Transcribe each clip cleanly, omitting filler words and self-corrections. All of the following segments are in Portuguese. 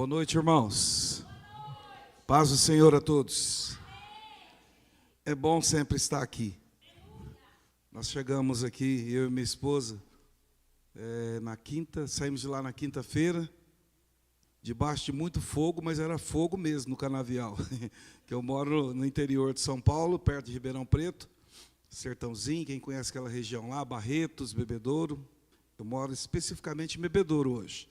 Boa noite, irmãos. Paz do Senhor a todos. É bom sempre estar aqui. Nós chegamos aqui, eu e minha esposa, na quinta, saímos de lá na quinta-feira, debaixo de muito fogo, mas era fogo mesmo no canavial. Que eu moro no interior de São Paulo, perto de Ribeirão Preto, Sertãozinho, quem conhece aquela região lá, Barretos, Bebedouro. Eu moro especificamente em Bebedouro hoje.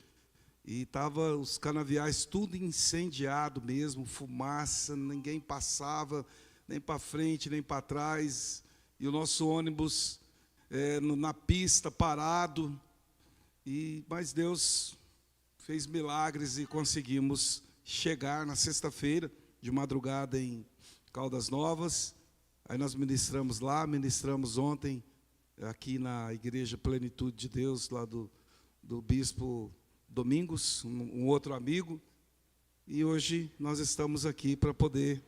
E estava os canaviais tudo incendiado mesmo, fumaça, ninguém passava, nem para frente, nem para trás. E o nosso ônibus na pista, parado. Mas Deus fez milagres e conseguimos chegar na sexta-feira, de madrugada em Caldas Novas. Aí nós ministramos lá, ministramos ontem, aqui na Igreja Plenitude de Deus, lá do Bispo Domingos, um outro amigo, e hoje nós estamos aqui para poder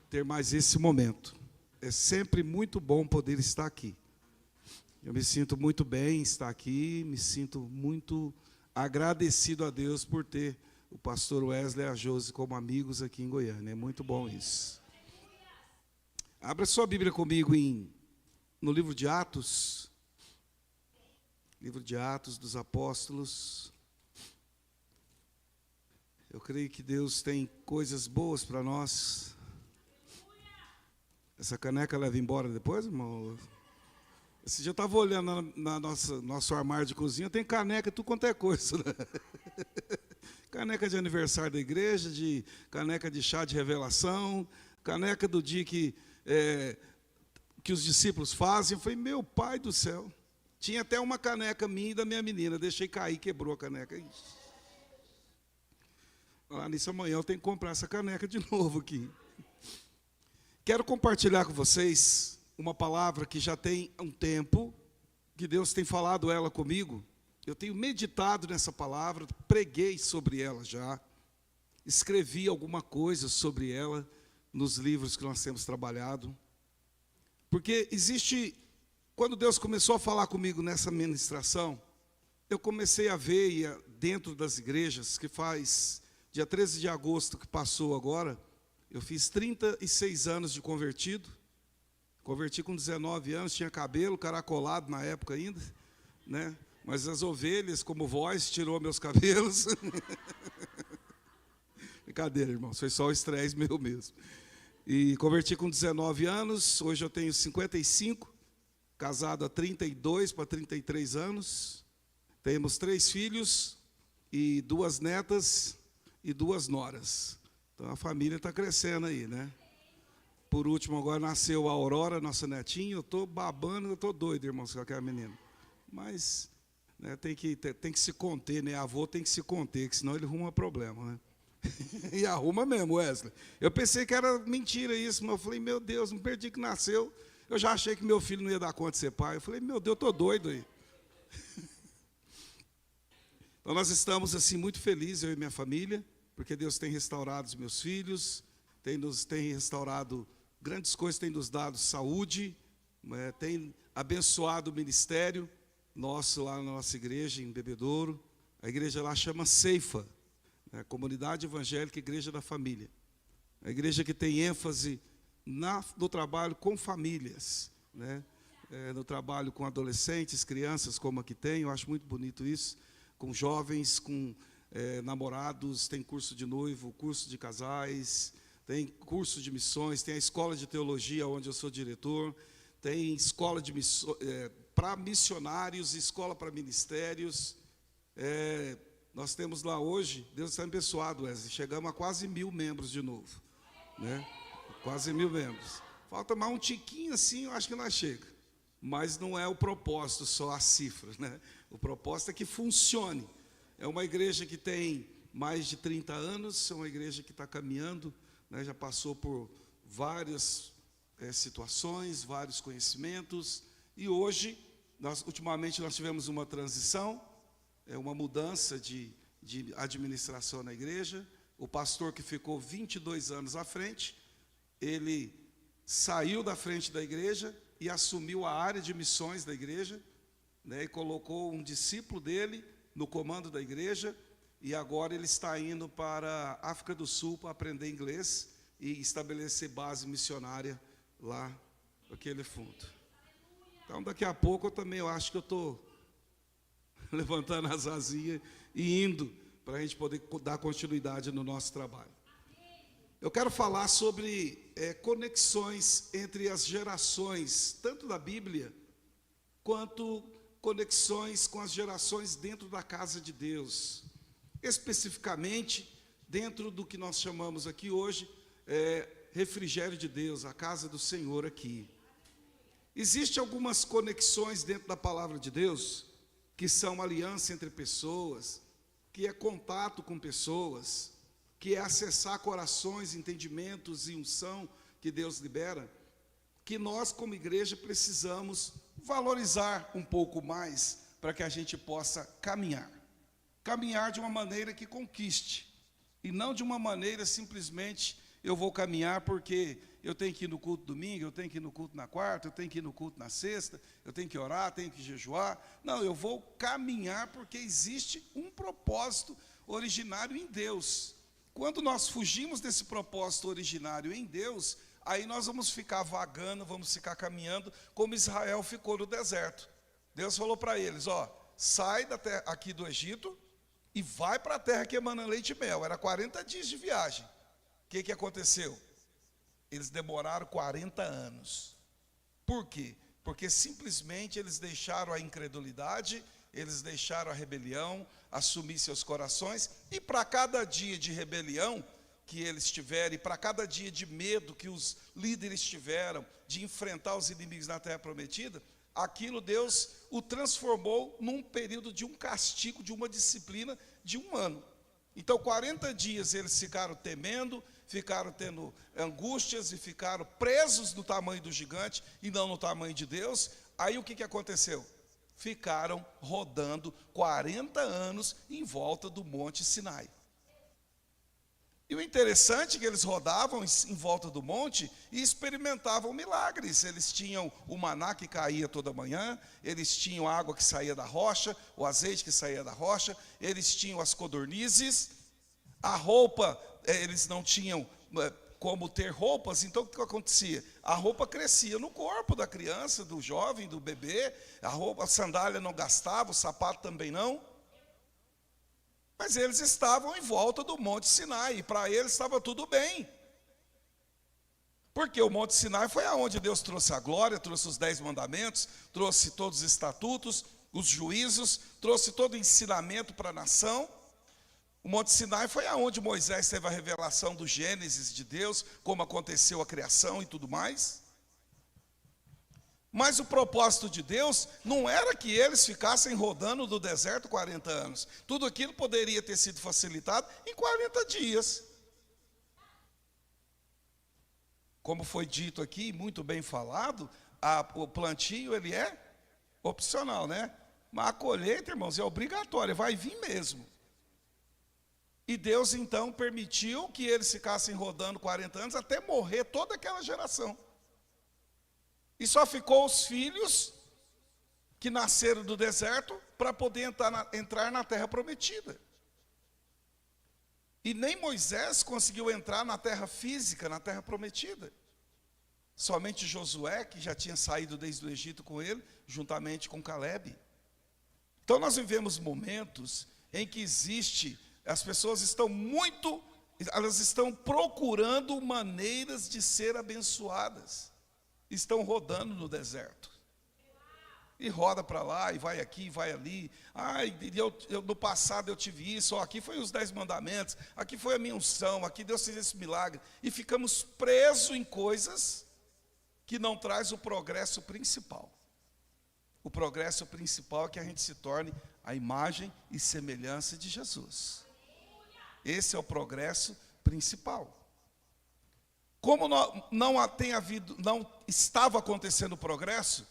ter mais esse momento. É sempre muito bom poder estar aqui. Eu me sinto muito bem em estar aqui, me sinto muito agradecido a Deus por ter o pastor Wesley e a Josi como amigos aqui em Goiânia. É muito bom isso. Abra sua Bíblia comigo no livro de Atos dos Apóstolos. Eu creio que Deus tem coisas boas para nós. Essa caneca leva embora depois, irmão? Esse dia eu estava olhando na nosso armário de cozinha, tem caneca, tudo quanto é coisa, né? Caneca de aniversário da igreja, caneca de chá de revelação, caneca do dia que os discípulos fazem. Eu falei, meu pai do céu. Tinha até uma caneca minha e da minha menina, deixei cair, quebrou a caneca. Ixi. Lá nisso amanhã eu tenho que comprar essa caneca de novo aqui. Quero compartilhar com vocês uma palavra que já tem um tempo, que Deus tem falado ela comigo. Eu tenho meditado nessa palavra, preguei sobre ela já, escrevi alguma coisa sobre ela nos livros que nós temos trabalhado. Porque quando Deus começou a falar comigo nessa ministração, eu comecei a ver dentro das igrejas que faz... Dia 13 de agosto que passou agora, eu fiz 36 anos de convertido. Converti com 19 anos, tinha cabelo caracolado na época ainda, né? Mas as ovelhas, como voz, tirou meus cabelos. Brincadeira, irmão, foi só o estresse meu mesmo. E converti com 19 anos, hoje eu tenho 55, casado há 32 para 33 anos. Temos 3 filhos e 2 netas e 2 noras. Então a família está crescendo aí, né? Por último, agora nasceu a Aurora, nossa netinha. Eu estou babando, eu estou doido, irmãos, com aquela menina. Mas né, tem que se conter, né? Avô tem que se conter, que senão ele arruma problema, né? E arruma mesmo, Wesley. Eu pensei que era mentira isso, mas eu falei, meu Deus, não perdi que nasceu. Eu já achei que meu filho não ia dar conta de ser pai. Eu falei, meu Deus, eu estou doido aí. Então nós estamos assim muito felizes, eu e minha família, porque Deus tem restaurado os meus filhos, tem restaurado grandes coisas, tem nos dado saúde, tem abençoado o ministério nosso lá na nossa igreja em Bebedouro. A igreja lá chama Ceifa, né? Comunidade Evangélica Igreja da Família. A igreja que tem ênfase no trabalho com famílias, né? No trabalho com adolescentes, crianças, como aqui tem. Eu acho muito bonito isso. Com jovens, com namorados, tem curso de noivo, curso de casais, tem curso de missões, tem a escola de teologia, onde eu sou diretor, tem escola de para missionários, escola para ministérios. Nós temos lá hoje, Deus está abençoado, Wesley, chegamos a quase 1000 membros de novo, né? Quase 1000 membros. Falta mais um tiquinho assim, eu acho que nós chega. Mas não é o propósito só a cifra, né? O propósito é que funcione. É uma igreja que tem mais de 30 anos, é uma igreja que está caminhando, né? Já passou por várias situações, vários conhecimentos, e hoje, ultimamente nós tivemos uma transição, uma mudança de administração na igreja. O pastor que ficou 22 anos à frente, ele saiu da frente da igreja e assumiu a área de missões da igreja, né, e colocou um discípulo dele no comando da igreja, e agora ele está indo para a África do Sul para aprender inglês e estabelecer base missionária lá naquele fundo. Então, daqui a pouco eu acho que eu estou levantando as asinhas e indo para a gente poder dar continuidade no nosso trabalho. Eu quero falar sobre conexões entre as gerações, tanto da Bíblia, quanto conexões com as gerações dentro da casa de Deus. Especificamente, dentro do que nós chamamos aqui hoje, refrigério de Deus, a casa do Senhor aqui. Existem algumas conexões dentro da palavra de Deus, que são aliança entre pessoas, que é contato com pessoas, que é acessar corações, entendimentos e unção que Deus libera, que nós como igreja precisamos valorizar um pouco mais para que a gente possa caminhar. Caminhar de uma maneira que conquiste, e não de uma maneira simplesmente eu vou caminhar porque eu tenho que ir no culto domingo, eu tenho que ir no culto na quarta, eu tenho que ir no culto na sexta, eu tenho que orar, tenho que jejuar. Não, eu vou caminhar porque existe um propósito originário em Deus. Quando nós fugimos desse propósito originário em Deus, aí nós vamos ficar vagando, vamos ficar caminhando, como Israel ficou no deserto. Deus falou para eles, sai aqui do Egito e vai para a terra que emana leite e mel. Era 40 dias de viagem. O que aconteceu? Eles demoraram 40 anos. Por quê? Porque simplesmente eles deixaram a incredulidade, eles deixaram a rebelião assumir seus corações, e para cada dia de rebelião que eles tiverem, para cada dia de medo que os líderes tiveram, de enfrentar os inimigos na terra prometida, aquilo Deus o transformou num período de um castigo, de uma disciplina de 1 ano. Então 40 dias eles ficaram temendo, ficaram tendo angústias e ficaram presos no tamanho do gigante e não no tamanho de Deus. Aí o que aconteceu? Ficaram rodando 40 anos em volta do Monte Sinai. E o interessante é que eles rodavam em volta do monte e experimentavam milagres. Eles tinham o maná que caía toda manhã, eles tinham a água que saía da rocha, o azeite que saía da rocha, eles tinham as codornizes, a roupa, eles não tinham como ter roupas, então o que acontecia? A roupa crescia no corpo da criança, do jovem, do bebê, a sandália não gastava, o sapato também não. Mas eles estavam em volta do Monte Sinai, e para eles estava tudo bem. Porque o Monte Sinai foi aonde Deus trouxe a glória, trouxe os 10 mandamentos, trouxe todos os estatutos, os juízos, trouxe todo o ensinamento para a nação. O Monte Sinai foi aonde Moisés teve a revelação do Gênesis de Deus, como aconteceu a criação e tudo mais. Mas o propósito de Deus não era que eles ficassem rodando no deserto 40 anos. Tudo aquilo poderia ter sido facilitado em 40 dias. Como foi dito aqui, muito bem falado, o plantio ele é opcional, né? Mas a colheita, irmãos, é obrigatória, vai vir mesmo. E Deus então permitiu que eles ficassem rodando 40 anos até morrer toda aquela geração. E só ficou os filhos que nasceram do deserto para poder entrar na terra prometida. E nem Moisés conseguiu entrar na terra física, na terra prometida. Somente Josué, que já tinha saído desde o Egito com ele, juntamente com Calebe. Então nós vivemos momentos em que as pessoas elas estão procurando maneiras de ser abençoadas. Estão rodando no deserto. E roda para lá, e vai aqui, e vai ali. No passado eu tive isso, aqui foi os 10 mandamentos, aqui foi a minha unção, aqui Deus fez esse milagre. E ficamos presos em coisas que não traz o progresso principal. O progresso principal é que a gente se torne a imagem e semelhança de Jesus. Esse é o progresso principal. Como não estava acontecendo progresso,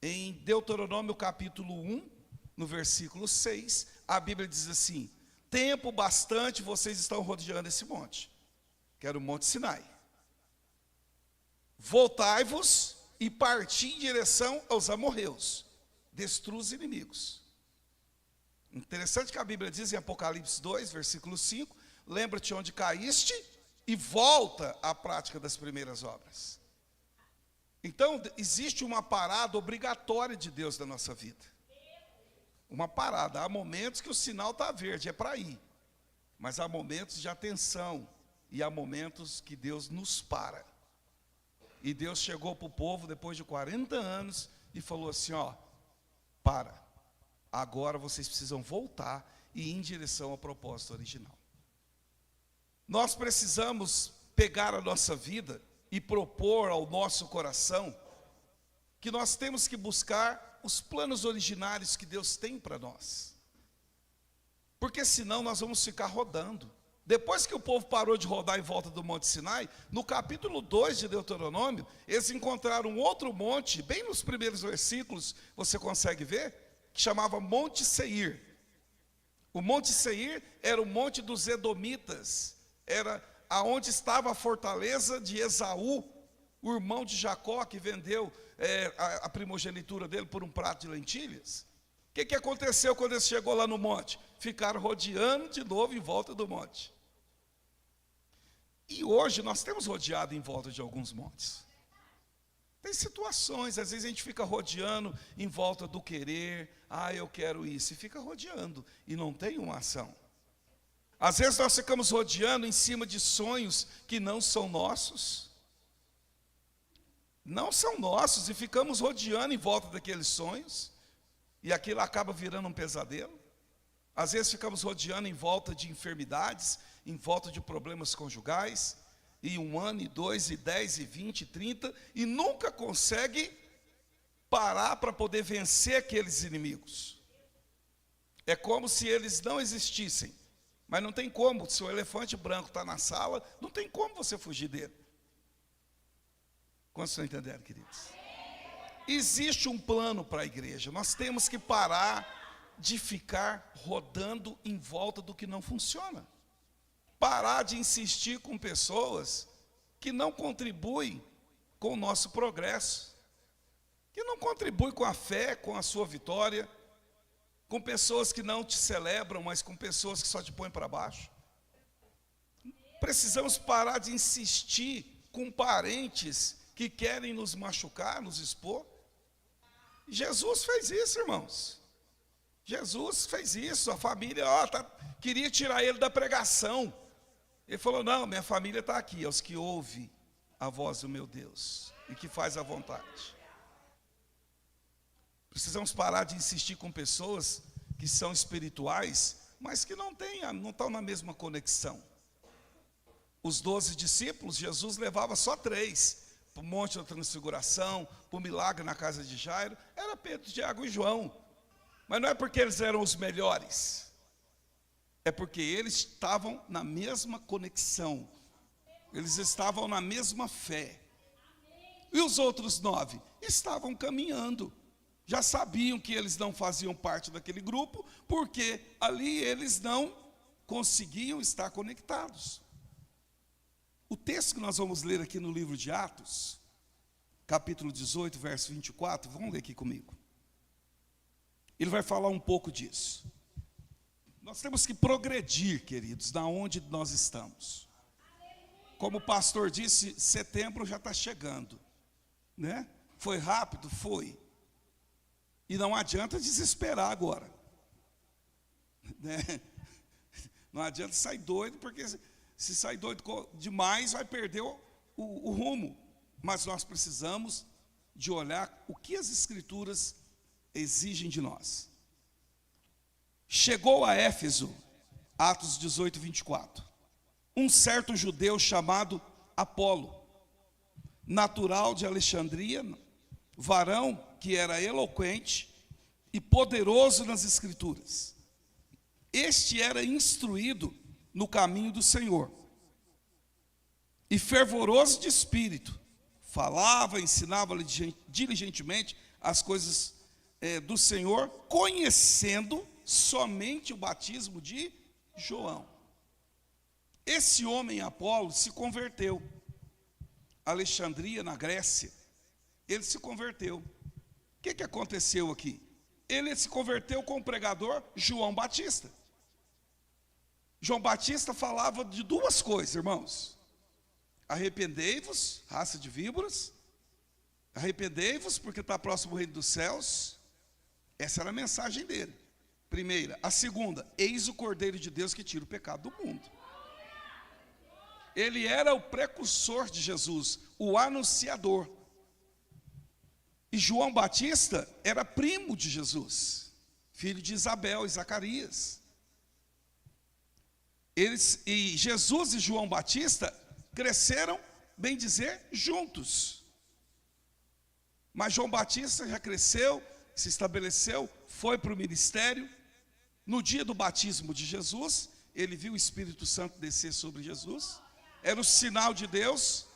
em Deuteronômio capítulo 1, no versículo 6, a Bíblia diz assim: tempo bastante vocês estão rodeando esse monte, que era o Monte Sinai. Voltai-vos e parti em direção aos amorreus, destrua os inimigos. Interessante que a Bíblia diz em Apocalipse 2, versículo 5, lembra-te onde caíste e volta à prática das primeiras obras. Então, existe uma parada obrigatória de Deus na nossa vida. Uma parada. Há momentos que o sinal está verde, é para ir. Mas há momentos de atenção e há momentos que Deus nos para. E Deus chegou para o povo depois de 40 anos e falou assim, ó, para. Agora vocês precisam voltar e ir em direção ao propósito original. Nós precisamos pegar a nossa vida e propor ao nosso coração que nós temos que buscar os planos originários que Deus tem para nós. Porque senão nós vamos ficar rodando. Depois que o povo parou de rodar em volta do Monte Sinai, no capítulo 2 de Deuteronômio, eles encontraram um outro monte, bem nos primeiros versículos, você consegue ver, que chamava Monte Seir. O Monte Seir era o monte dos Edomitas, era aonde estava a fortaleza de Esaú, o irmão de Jacó, que vendeu a primogenitura dele por um prato de lentilhas. O que aconteceu quando ele chegou lá no monte? Ficaram rodeando de novo em volta do monte. E hoje nós temos rodeado em volta de alguns montes. Tem situações, às vezes a gente fica rodeando em volta do querer, eu quero isso, e fica rodeando, e não tem uma ação. Às vezes nós ficamos rodeando em cima de sonhos que não são nossos. Não são nossos, e ficamos rodeando em volta daqueles sonhos, e aquilo acaba virando um pesadelo. Às vezes ficamos rodeando em volta de enfermidades, em volta de problemas conjugais, e 1 ano, e 2, e 10, e 20, e 30, e nunca consegue parar para poder vencer aqueles inimigos. É como se eles não existissem, mas não tem como, se o elefante branco está na sala, não tem como você fugir dele. Quantos estão entendendo, queridos? Existe um plano para a igreja, nós temos que parar de ficar rodando em volta do que não funciona. Parar de insistir com pessoas que não contribuem com o nosso progresso, que não contribuem com a fé, com a sua vitória, com pessoas que não te celebram, mas com pessoas que só te põem para baixo. Precisamos parar de insistir com parentes que querem nos machucar, nos expor. Jesus fez isso, irmãos. Jesus fez isso, a família queria tirar ele da pregação. Ele falou, não, minha família está aqui, é os que ouvem a voz do meu Deus e que faz a vontade. Precisamos parar de insistir com pessoas que são espirituais, mas que não estão na mesma conexão. Os 12 discípulos, Jesus levava só 3, para o Monte da Transfiguração, para o milagre na casa de Jairo, era Pedro, Tiago e João. Mas não é porque eles eram os melhores, é porque eles estavam na mesma conexão, eles estavam na mesma fé. E os outros 9 estavam caminhando, já sabiam que eles não faziam parte daquele grupo, porque ali eles não conseguiam estar conectados. O texto que nós vamos ler aqui no livro de Atos, capítulo 18, verso 24, vamos ler aqui comigo. Ele vai falar um pouco disso. Nós temos que progredir, queridos, da onde nós estamos. Como o pastor disse, setembro já está chegando, né? Foi rápido? Foi. E não adianta desesperar agora, né? Não adianta sair doido, porque se sair doido demais, vai perder o rumo. Mas nós precisamos de olhar o que as Escrituras exigem de nós. Chegou a Éfeso, Atos 18, 24, um certo judeu chamado Apolo, natural de Alexandria, varão que era eloquente e poderoso nas Escrituras. Este era instruído no caminho do Senhor e fervoroso de espírito, falava, ensinava diligentemente as coisas do Senhor, conhecendo somente o batismo de João. Esse homem Apolo se converteu. Alexandria, na Grécia, ele se converteu. O que aconteceu aqui? ele se converteu com o pregador João Batista. João Batista falava de duas coisas, irmãos: arrependei-vos, raça de víboras, arrependei-vos, porque está próximo o reino dos céus. Essa era a mensagem dele, primeira. A segunda: eis o Cordeiro de Deus que tira o pecado do mundo. Ele era o precursor de Jesus, o anunciador. E João Batista era primo de Jesus, filho de Isabel e Zacarias. E Jesus e João Batista cresceram, bem dizer, juntos. Mas João Batista já cresceu, se estabeleceu, foi para o ministério. No dia do batismo de Jesus, ele viu o Espírito Santo descer sobre Jesus. Era o sinal de Deus.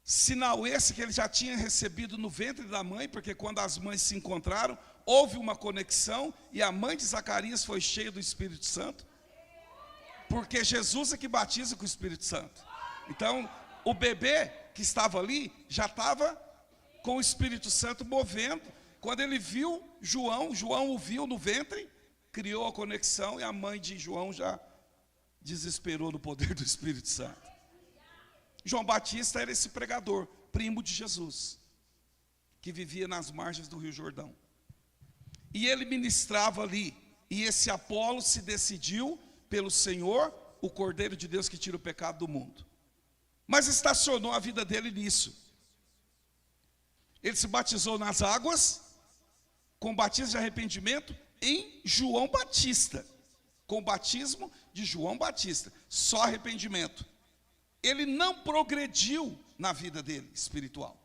Sinal esse que ele já tinha recebido no ventre da mãe, porque quando as mães se encontraram, houve uma conexão, e a mãe de Zacarias foi cheia do Espírito Santo, porque Jesus é que batiza com o Espírito Santo. Então, o bebê que estava ali, já estava com o Espírito Santo movendo. Quando ele viu João o viu no ventre, criou a conexão, e a mãe de João já desesperou no poder do Espírito Santo. João Batista era esse pregador, primo de Jesus, que vivia nas margens do Rio Jordão. E ele ministrava ali, e esse Apolo se decidiu pelo Senhor, o Cordeiro de Deus que tira o pecado do mundo. Mas estacionou a vida dele nisso. Ele se batizou nas águas, com batismo de arrependimento, em João Batista, com o batismo de João Batista, só arrependimento. Ele não progrediu na vida dele espiritual.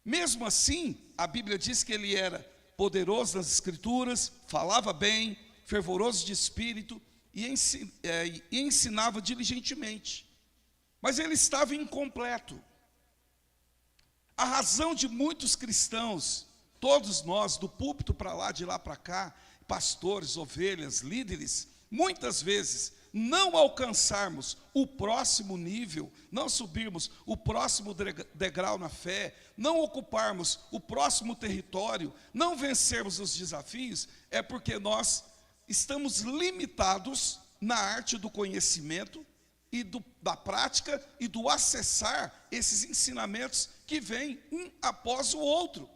Mesmo assim, a Bíblia diz que ele era poderoso nas Escrituras, falava bem, fervoroso de espírito e ensinava diligentemente. Mas ele estava incompleto. A razão de muitos cristãos, todos nós, do púlpito para lá, de lá para cá, pastores, ovelhas, líderes, muitas vezes não alcançarmos o próximo nível, não subirmos o próximo degrau na fé, não ocuparmos o próximo território, não vencermos os desafios, é porque nós estamos limitados na arte do conhecimento e da prática e do acessar esses ensinamentos que vêm um após o outro.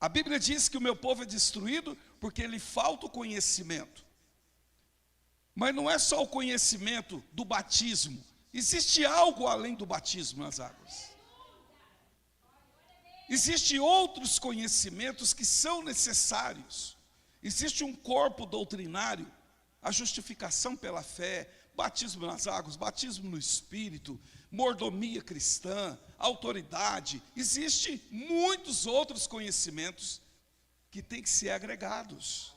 A Bíblia diz que o meu povo é destruído porque lhe falta o conhecimento. Mas não é só o conhecimento do batismo, existe algo além do batismo nas águas. Existem outros conhecimentos que são necessários. Existe um corpo doutrinário, a justificação pela fé, batismo nas águas, batismo no Espírito, mordomia cristã, autoridade. Existem muitos outros conhecimentos que têm que ser agregados.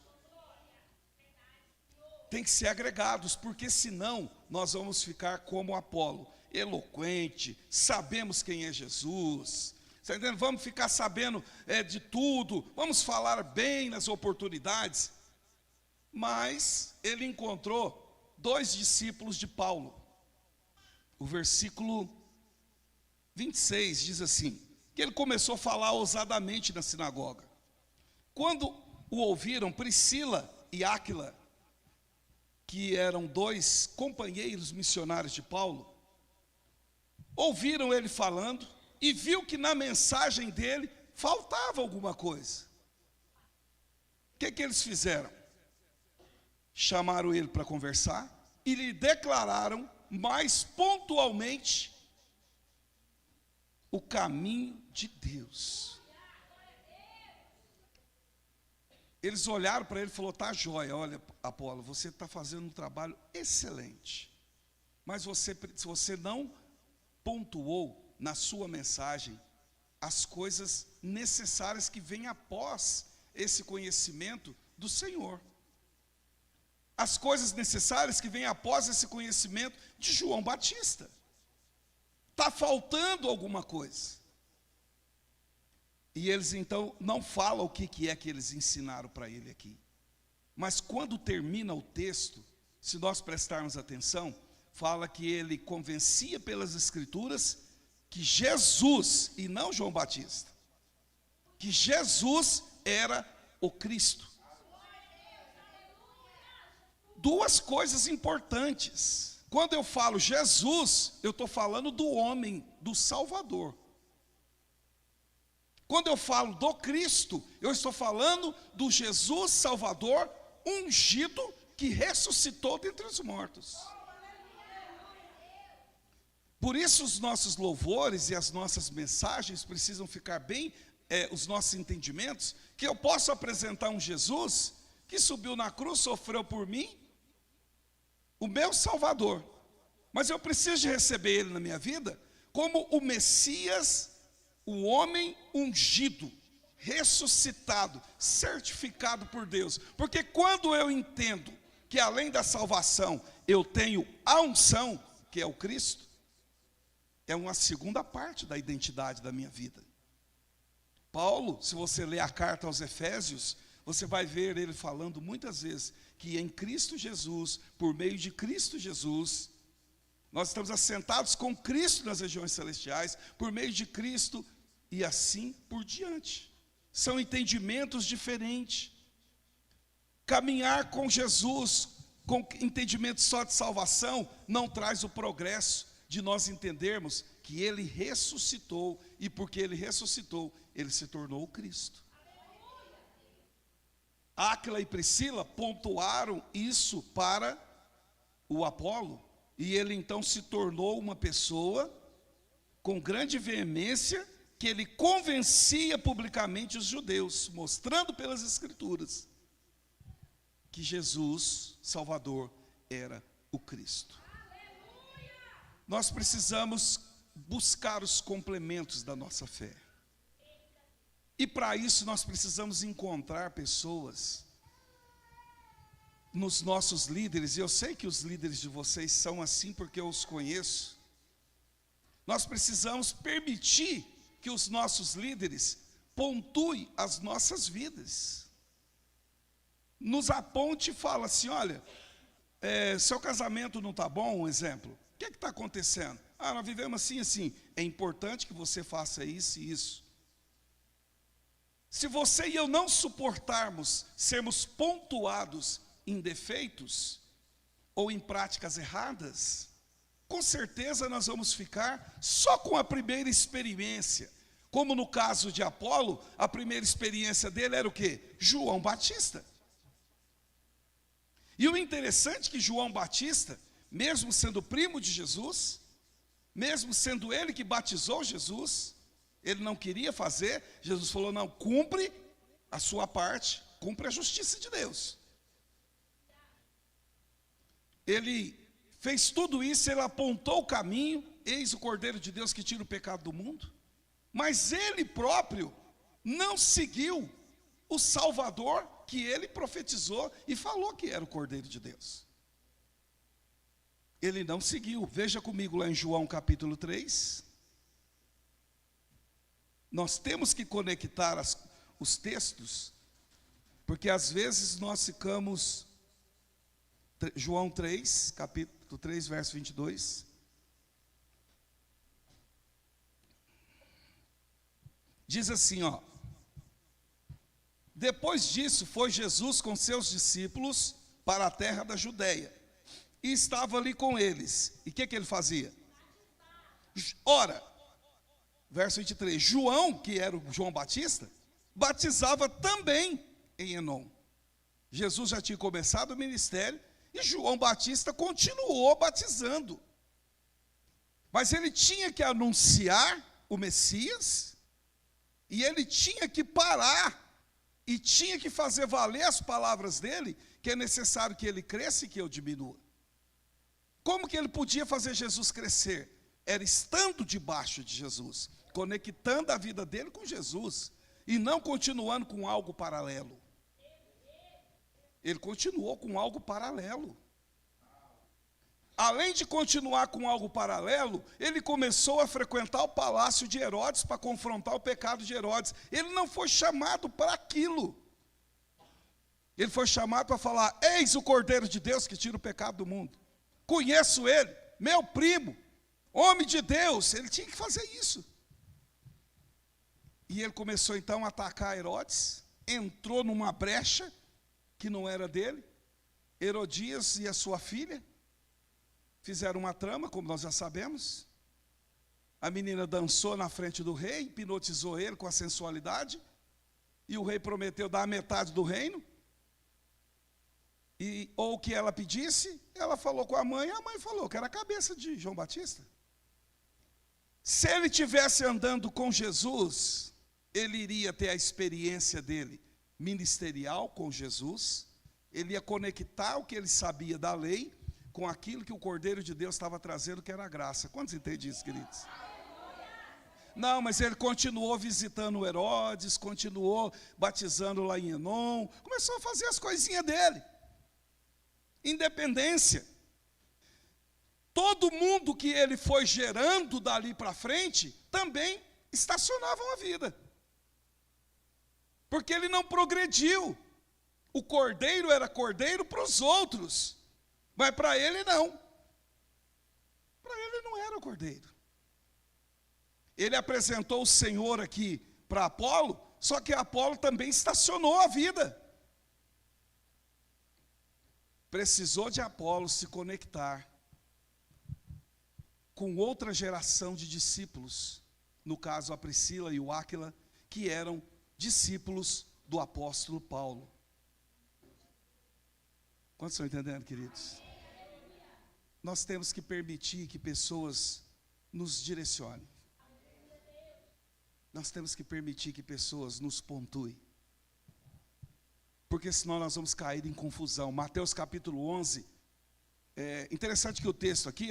Tem que ser agregados, porque senão nós vamos ficar como Apolo, eloquente, sabemos quem é Jesus, tá entendendo? Vamos ficar sabendo de tudo, vamos falar bem nas oportunidades. Mas ele encontrou 2 discípulos de Paulo. O versículo 26 diz assim, que ele começou a falar ousadamente na sinagoga. Quando o ouviram, Priscila e Áquila, que eram 2 companheiros missionários de Paulo, ouviram ele falando e viu que na mensagem dele faltava alguma coisa. O que eles fizeram? Chamaram ele para conversar e lhe declararam mais pontualmente o caminho de Deus. Eles olharam para ele e falaram, tá jóia, olha Apolo, você está fazendo um trabalho excelente, mas você não pontuou na sua mensagem as coisas necessárias que vêm após esse conhecimento do Senhor. As coisas necessárias que vêm após esse conhecimento de João Batista. Está faltando alguma coisa. E eles então não falam o que é que eles ensinaram para ele aqui. Mas quando termina o texto, se nós prestarmos atenção, fala que ele convencia pelas Escrituras que Jesus, e não João Batista, que Jesus era o Cristo. Duas coisas importantes. Quando eu falo Jesus, eu estou falando do homem, do Salvador. Quando eu falo do Cristo, eu estou falando do Jesus Salvador ungido que ressuscitou dentre os mortos. Por isso os nossos louvores e as nossas mensagens precisam ficar bem, os nossos entendimentos, que eu posso apresentar um Jesus que subiu na cruz, sofreu por mim, o meu Salvador. Mas eu preciso de receber Ele na minha vida como o Messias, o homem ungido, ressuscitado, certificado por Deus. Porque quando eu entendo que além da salvação eu tenho a unção, que é o Cristo, é uma segunda parte da identidade da minha vida. Paulo, se você ler a carta aos Efésios, você vai ver ele falando muitas vezes que em Cristo Jesus, por meio de Cristo Jesus, nós estamos assentados com Cristo nas regiões celestiais, por meio de Cristo e assim por diante. São entendimentos diferentes. Caminhar com Jesus, com entendimento só de salvação, não traz o progresso de nós entendermos que Ele ressuscitou, e porque Ele ressuscitou, Ele se tornou o Cristo. Áquila e Priscila pontuaram isso para o Apolo, e ele então se tornou uma pessoa com grande veemência, que ele convencia publicamente os judeus, mostrando pelas Escrituras que Jesus, Salvador, era o Cristo. Nós precisamos buscar os complementos da nossa fé. E para isso nós precisamos encontrar pessoas nos nossos líderes, e eu sei que os líderes de vocês são assim porque eu os conheço. Nós precisamos permitir que os nossos líderes pontuem as nossas vidas. Nos aponte e fala assim, olha, seu casamento não está bom, um exemplo. O que está acontecendo? Nós vivemos assim, assim. É importante que você faça isso e isso. Se você e eu não suportarmos sermos pontuados em defeitos ou em práticas erradas, com certeza nós vamos ficar só com a primeira experiência. Como no caso de Apolo, a primeira experiência dele era o quê? João Batista. E o interessante é que João Batista, mesmo sendo primo de Jesus, mesmo sendo ele que batizou Jesus, ele não queria fazer. Jesus falou, não, cumpre a sua parte, cumpre a justiça de Deus. Ele fez tudo isso, ele apontou o caminho, eis o Cordeiro de Deus que tira o pecado do mundo, mas ele próprio não seguiu o Salvador que ele profetizou e falou que era o Cordeiro de Deus. Ele não seguiu. Veja comigo lá em João capítulo 3. Nós temos que conectar os textos, porque às vezes nós ficamos... João 3, capítulo 3, verso 22. Diz assim, ó. Depois disso, foi Jesus com seus discípulos para a terra da Judeia, e estava ali com eles. E o que ele fazia? Ora, verso 23, João, que era o João Batista, batizava também em Enom. Jesus já tinha começado o ministério, e João Batista continuou batizando. Mas ele tinha que anunciar o Messias, e ele tinha que parar, e tinha que fazer valer as palavras dele, que é necessário que ele cresça e que eu diminua. Como que ele podia fazer Jesus crescer? Era estando debaixo de Jesus, conectando a vida dele com Jesus, e não continuando com algo paralelo. Ele continuou com algo paralelo. Além de continuar com algo paralelo, ele começou a frequentar o palácio de Herodes para confrontar o pecado de Herodes. Ele não foi chamado para aquilo. Ele foi chamado para falar, eis o Cordeiro de Deus que tira o pecado do mundo. Conheço ele, meu primo, homem de Deus. Ele tinha que fazer isso. E ele começou então a atacar Herodes, entrou numa brecha que não era dele. Herodias e a sua filha fizeram uma trama, como nós já sabemos. A menina dançou na frente do rei, hipnotizou ele com a sensualidade, e o rei prometeu dar a metade do reino. Ou o que ela pedisse, ela falou com a mãe falou que era a cabeça de João Batista. Se ele tivesse andando com Jesus, ele iria ter a experiência dele ministerial com Jesus, ele ia conectar o que ele sabia da lei com aquilo que o Cordeiro de Deus estava trazendo, que era a graça. Quantos entendem isso, queridos? Não, mas ele continuou visitando Herodes, continuou batizando lá em Enom, começou a fazer as coisinhas dele. Independência. Todo mundo que ele foi gerando dali para frente, também estacionavam a vida. Porque ele não progrediu. O cordeiro era cordeiro para os outros, mas para ele não. Para ele não era o cordeiro. Ele apresentou o Senhor aqui para Apolo, só que Apolo também estacionou a vida. Precisou de Apolo se conectar com outra geração de discípulos, no caso a Priscila e o Áquila, que eram discípulos do apóstolo Paulo. Quantos estão entendendo, queridos? Nós temos que permitir que pessoas nos direcionem. Nós temos que permitir que pessoas nos pontuem. Porque senão nós vamos cair em confusão. Mateus capítulo 11. Interessante que o texto aqui,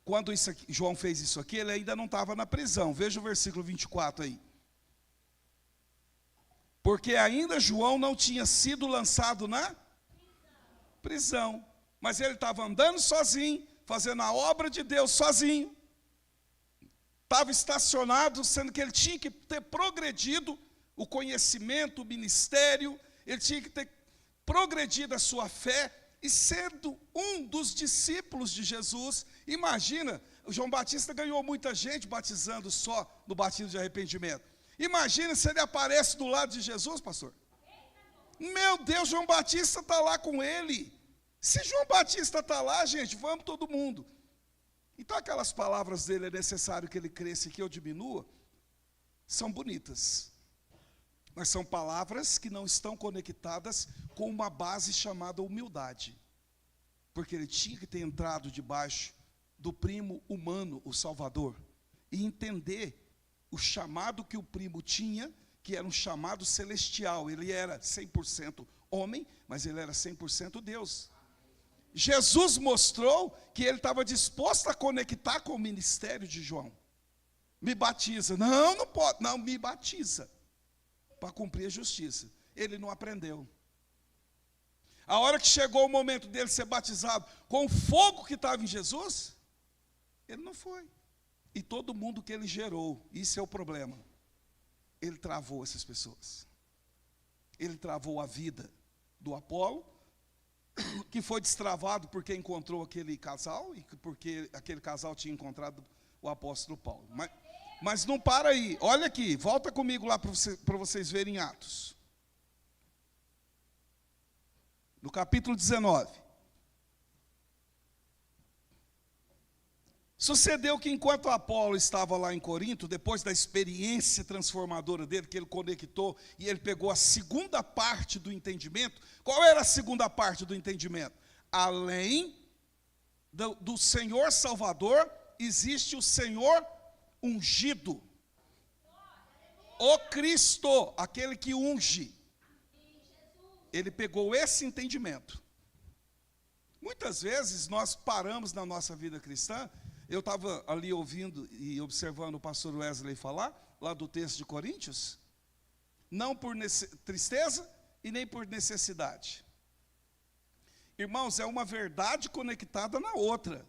quando João fez isso aqui, ele ainda não estava na prisão. Veja o versículo 24 aí. Porque ainda João não tinha sido lançado na prisão. Mas ele estava andando sozinho, fazendo a obra de Deus sozinho. Estava estacionado, sendo que ele tinha que ter progredido o conhecimento, o ministério, ele tinha que ter progredido a sua fé, e sendo um dos discípulos de Jesus. Imagina, o João Batista ganhou muita gente batizando só no batismo de arrependimento. Imagina se ele aparece do lado de Jesus, pastor. Meu Deus, João Batista está lá com ele. Se João Batista está lá, gente, vamos todo mundo. Então aquelas palavras dele, é necessário que ele cresça e que eu diminua, são bonitas. Mas são palavras que não estão conectadas com uma base chamada humildade. Porque ele tinha que ter entrado debaixo do primo humano, o Salvador, e entender o chamado que o primo tinha, que era um chamado celestial. Ele era 100% homem, mas ele era 100% Deus. Jesus mostrou que ele estava disposto a conectar com o ministério de João. Me batiza. Não, não pode. Não, me batiza. Para cumprir a justiça. Ele não aprendeu. A hora que chegou o momento dele ser batizado com o fogo que estava em Jesus, ele não foi. E todo mundo que ele gerou, isso é o problema. Ele travou essas pessoas. Ele travou a vida do Apolo, que foi destravado porque encontrou aquele casal, e porque aquele casal tinha encontrado o apóstolo Paulo. Mas não para aí, olha aqui, volta comigo lá para vocês verem Atos. No capítulo 19. Sucedeu que enquanto Apolo estava lá em Corinto, depois da experiência transformadora dele, que ele conectou, e ele pegou a segunda parte do entendimento. Qual era a segunda parte do entendimento? Além do Senhor Salvador, existe o Senhor ungido. O Cristo, aquele que unge. Ele pegou esse entendimento. Muitas vezes nós paramos na nossa vida cristã. Eu estava ali ouvindo e observando o pastor Wesley falar, lá do texto de Coríntios, não por tristeza e nem por necessidade. Irmãos, é uma verdade conectada na outra.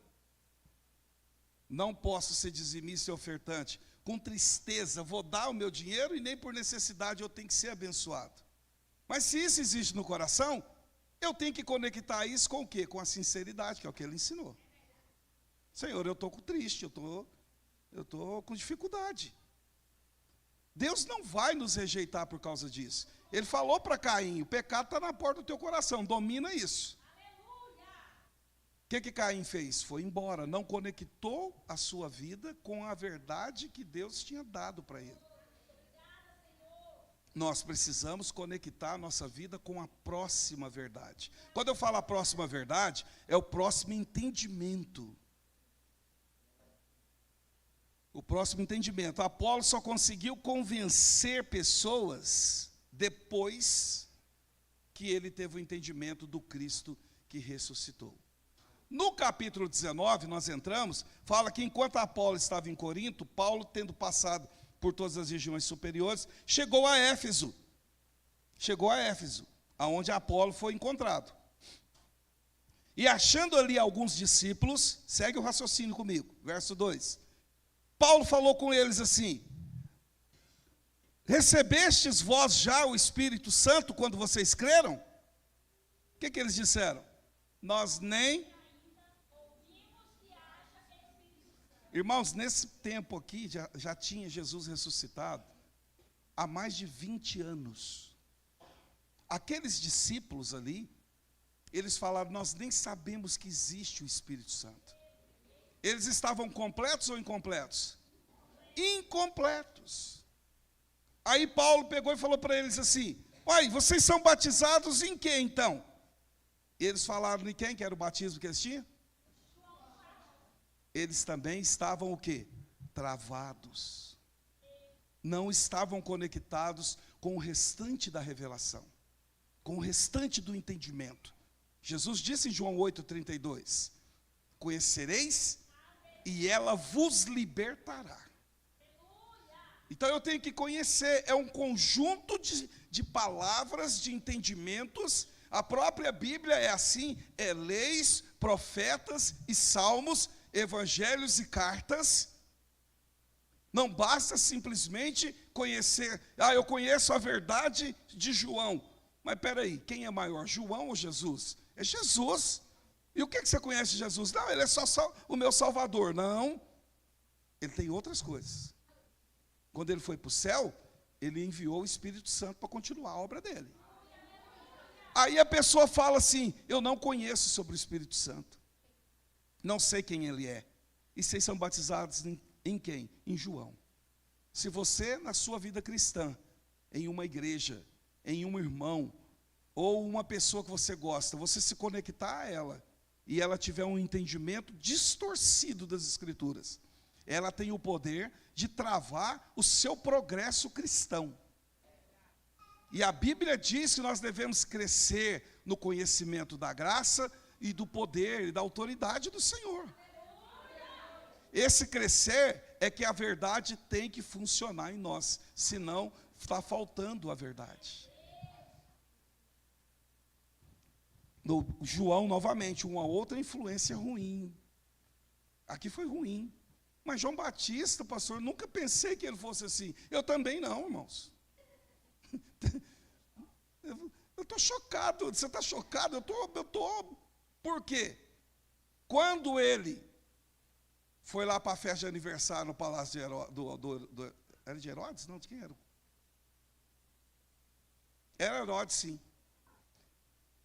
Não posso ser dizimista e ofertante. Com tristeza, vou dar o meu dinheiro e nem por necessidade eu tenho que ser abençoado. Mas se isso existe no coração, eu tenho que conectar isso com o quê? Com a sinceridade, que é o que ele ensinou. Senhor, eu estou triste, eu estou com dificuldade. Deus não vai nos rejeitar por causa disso. Ele falou para Caim, o pecado está na porta do teu coração, domina isso. O que Caim fez? Foi embora, não conectou a sua vida com a verdade que Deus tinha dado para ele. Nós precisamos conectar a nossa vida com a próxima verdade. Quando eu falo a próxima verdade, é o próximo entendimento. O próximo entendimento. Apolo só conseguiu convencer pessoas depois que ele teve o entendimento do Cristo que ressuscitou. No capítulo 19, nós entramos, fala que enquanto Apolo estava em Corinto, Paulo, tendo passado por todas as regiões superiores, chegou a Éfeso. Chegou a Éfeso, aonde Apolo foi encontrado. E achando ali alguns discípulos, segue o raciocínio comigo, verso 2. Paulo falou com eles assim: recebestes vós já o Espírito Santo quando vocês creram? O que eles disseram? Nós nem... Irmãos, nesse tempo aqui, já tinha Jesus ressuscitado, há mais de 20 anos. Aqueles discípulos ali, eles falaram, nós nem sabemos que existe o Espírito Santo. Eles estavam completos ou incompletos? Incompletos. Aí Paulo pegou e falou para eles assim, uai, vocês são batizados em quê então? Eles falaram em quem que era o batismo que eles tinham? Eles também estavam o quê? Travados. Não estavam conectados com o restante da revelação, com o restante do entendimento. Jesus disse em João 8,32, conhecereis e ela vos libertará. Então eu tenho que conhecer, é um conjunto de palavras, de entendimentos. A própria Bíblia é assim, é leis, profetas e salmos, evangelhos e cartas. Não basta simplesmente conhecer, eu conheço a verdade de João. Mas espera aí, quem é maior, João ou Jesus? É Jesus. E o que você conhece de Jesus? Não, ele é só o meu Salvador. Não, ele tem outras coisas. Quando ele foi para o céu, ele enviou o Espírito Santo para continuar a obra dele. Aí a pessoa fala assim, eu não conheço sobre o Espírito Santo. Não sei quem ele é. E vocês são batizados em quem? Em João. Se você, na sua vida cristã, em uma igreja, em um irmão, ou uma pessoa que você gosta, você se conectar a ela, e ela tiver um entendimento distorcido das Escrituras, ela tem o poder de travar o seu progresso cristão. E a Bíblia diz que nós devemos crescer no conhecimento da graça e do poder e da autoridade do Senhor. Esse crescer é que a verdade tem que funcionar em nós, senão está faltando a verdade. No João, novamente, uma outra influência ruim. Aqui foi ruim. Mas João Batista, pastor, nunca pensei que ele fosse assim. Eu também não, irmãos. Eu estou chocado. Você está chocado? Eu estou. Por quê? Quando ele foi lá para a festa de aniversário no palácio de Herodes, era de Herodes? Não, de quem era? Era Herodes, sim.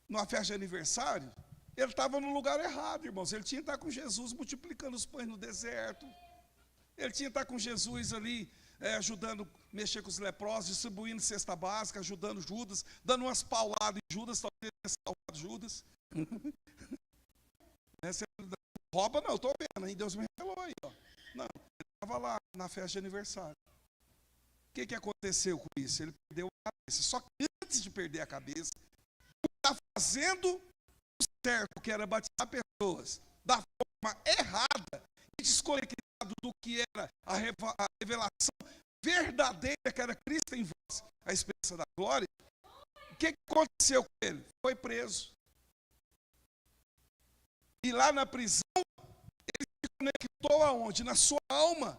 Numa festa de aniversário, ele estava no lugar errado, irmãos. Ele tinha que estar com Jesus multiplicando os pães no deserto. Ele tinha que estar com Jesus ali, ajudando a mexer com os leprosos, distribuindo cesta básica, ajudando Judas, dando umas pauladas em Judas, talvez ele tenha salvado Judas. Você rouba, não, eu estou vendo, aí Deus me revelou aí. Ó. Não, ele estava lá na festa de aniversário. O que aconteceu com isso? Ele perdeu a cabeça. Só que antes de perder a cabeça, ele está fazendo o certo, que era batizar pessoas da forma errada e desconectado do que era a revelação verdadeira, que era Cristo em vós, a esperança da glória. O que aconteceu com ele? Foi preso. E lá na prisão, ele se conectou aonde? Na sua alma.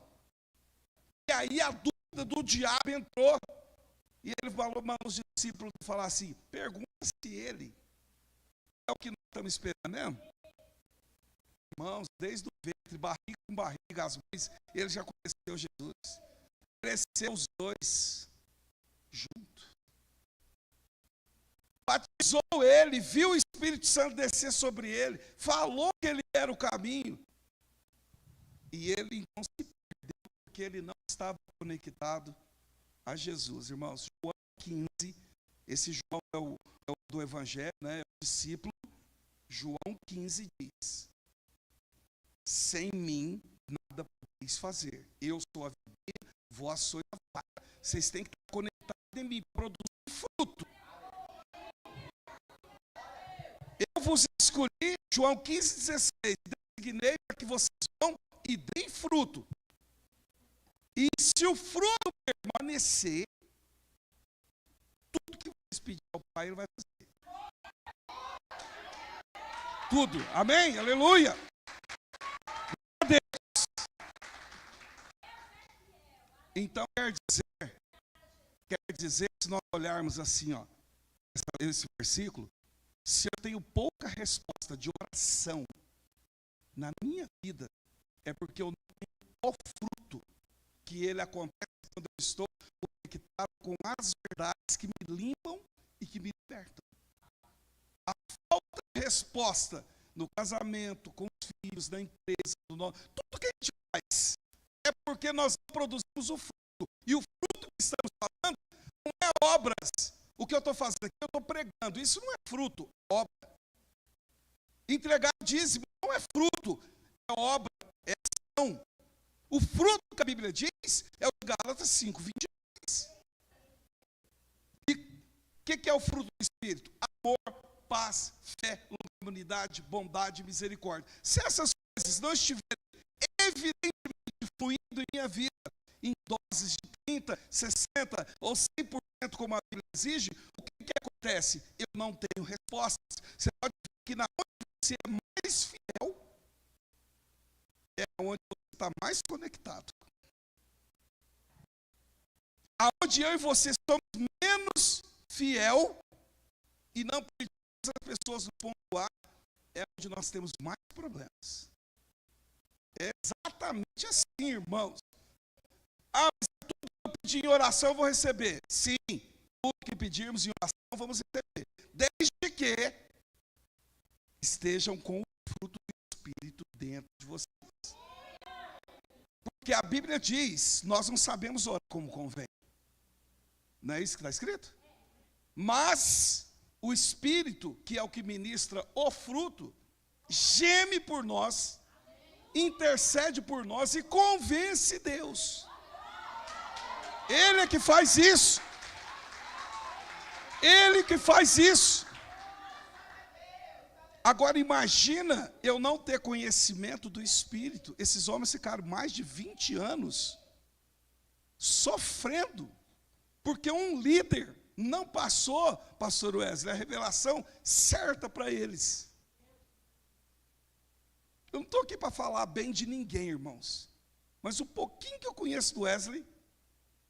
E aí a dúvida do diabo entrou. E ele falou para os discípulos falar assim, pergunta se ele é o que nós estamos esperando mesmo. Irmãos, desde o ventre, barriga com barriga, as mães, ele já conheceu Jesus. cresceu os dois juntos. Batizou ele, viu o Espírito Santo descer sobre ele, falou que ele era o caminho. E ele então se perdeu, porque ele não estava conectado a Jesus. Irmãos, João 15, esse João é o do Evangelho, né, é o discípulo. João 15 diz: sem mim nada podeis fazer. Eu sou a videira, vós sois a vara. Vocês têm que estar conectados em mim, produzir fruto. Eu vos escolhi, João 15, 16, designei para que vocês vão e deem fruto. E se o fruto permanecer, tudo que vocês pedirem ao Pai, Ele vai fazer. Tudo. Amém? Aleluia. Glória a Deus. Então quer dizer, se nós olharmos assim, ó, esse versículo, se eu tenho pouca resposta de oração na minha vida, é porque eu não tenho o fruto que ele acontece quando eu estou conectado com as verdades que me limpam e que me libertam. A falta de resposta no casamento, com os filhos, na empresa, tudo que a gente faz, é porque nós não produzimos o fruto. E o fruto que estamos falando não é obras. O que eu estou fazendo aqui, eu estou pregando. Isso não é fruto, é obra. Entregar dízimo não é fruto, é obra, é ação. O fruto que a Bíblia diz é o de Gálatas 5, 22. E o que é o fruto do Espírito? Amor, paz, fé, unidade, bondade, misericórdia. Se essas coisas não estiverem evidentemente fluindo em minha vida, em doses de 30, 60 ou 100%, como a Bíblia exige, o que acontece? Eu não tenho respostas. Você pode ver que na onde você é mais fiel, é onde você está mais conectado. Aonde eu e você somos menos fiel e não permitimos as pessoas no ponto A, é onde nós temos mais problemas. É exatamente assim, irmãos. Ah, mas tudo que eu pedir em oração eu vou receber. Sim, tudo que pedirmos em oração vamos receber. Desde que estejam com o fruto do Espírito dentro de vocês. Porque a Bíblia diz, nós não sabemos orar como convém. Não é isso que está escrito? Mas o Espírito, que é o que ministra o fruto, geme por nós, intercede por nós e convence Deus. Ele é que faz isso. Ele que faz isso. Agora imagina eu não ter conhecimento do Espírito. Esses homens ficaram mais de 20 anos sofrendo, porque um líder não passou, pastor Wesley, a revelação certa para eles. Eu não estou aqui para falar bem de ninguém, irmãos, mas o pouquinho que eu conheço do Wesley,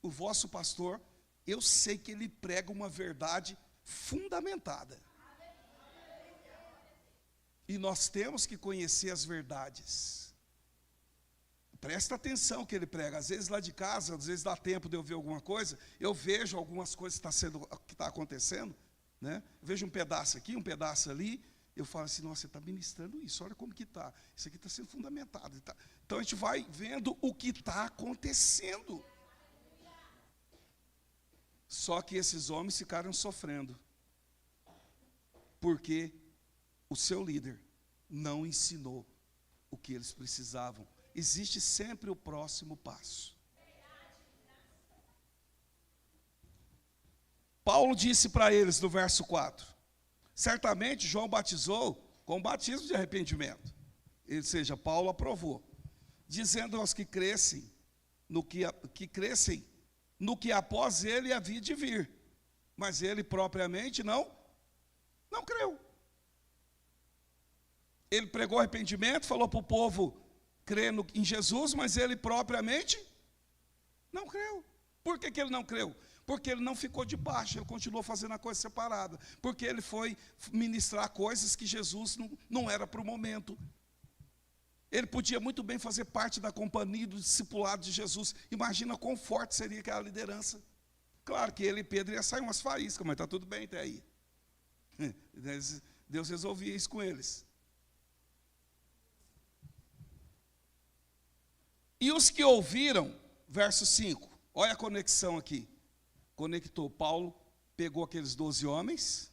o vosso pastor, eu sei que ele prega uma verdade fundamentada. E nós temos que conhecer as verdades. Presta atenção que ele prega. Às vezes lá de casa, às vezes dá tempo de eu ver alguma coisa, eu vejo algumas coisas que está acontecendo, né? Eu vejo um pedaço aqui, um pedaço ali, eu falo assim, nossa, você está ministrando isso, olha como que está. Isso aqui está sendo fundamentado. Então a gente vai vendo o que está acontecendo. Só que esses homens ficaram sofrendo, porque o seu líder não ensinou o que eles precisavam. Existe sempre o próximo passo. Paulo disse para eles no verso 4, certamente João batizou com batismo de arrependimento. Ou seja, Paulo aprovou, dizendo aos que crescem, no que após ele havia de vir. Mas ele propriamente não creu. Ele pregou arrependimento, falou para o povo crer em Jesus, mas ele propriamente não creu. Por que ele não creu? Porque ele não ficou debaixo, ele continuou fazendo a coisa separada. Porque ele foi ministrar coisas que Jesus não era para o momento. Ele podia muito bem fazer parte da companhia do discipulado de Jesus. Imagina quão forte seria aquela liderança. Claro que ele e Pedro iam sair umas faíscas, mas está tudo bem até aí. Deus resolvia isso com eles. E os que ouviram, verso 5, olha a conexão aqui. Conectou, Paulo pegou aqueles 12 homens,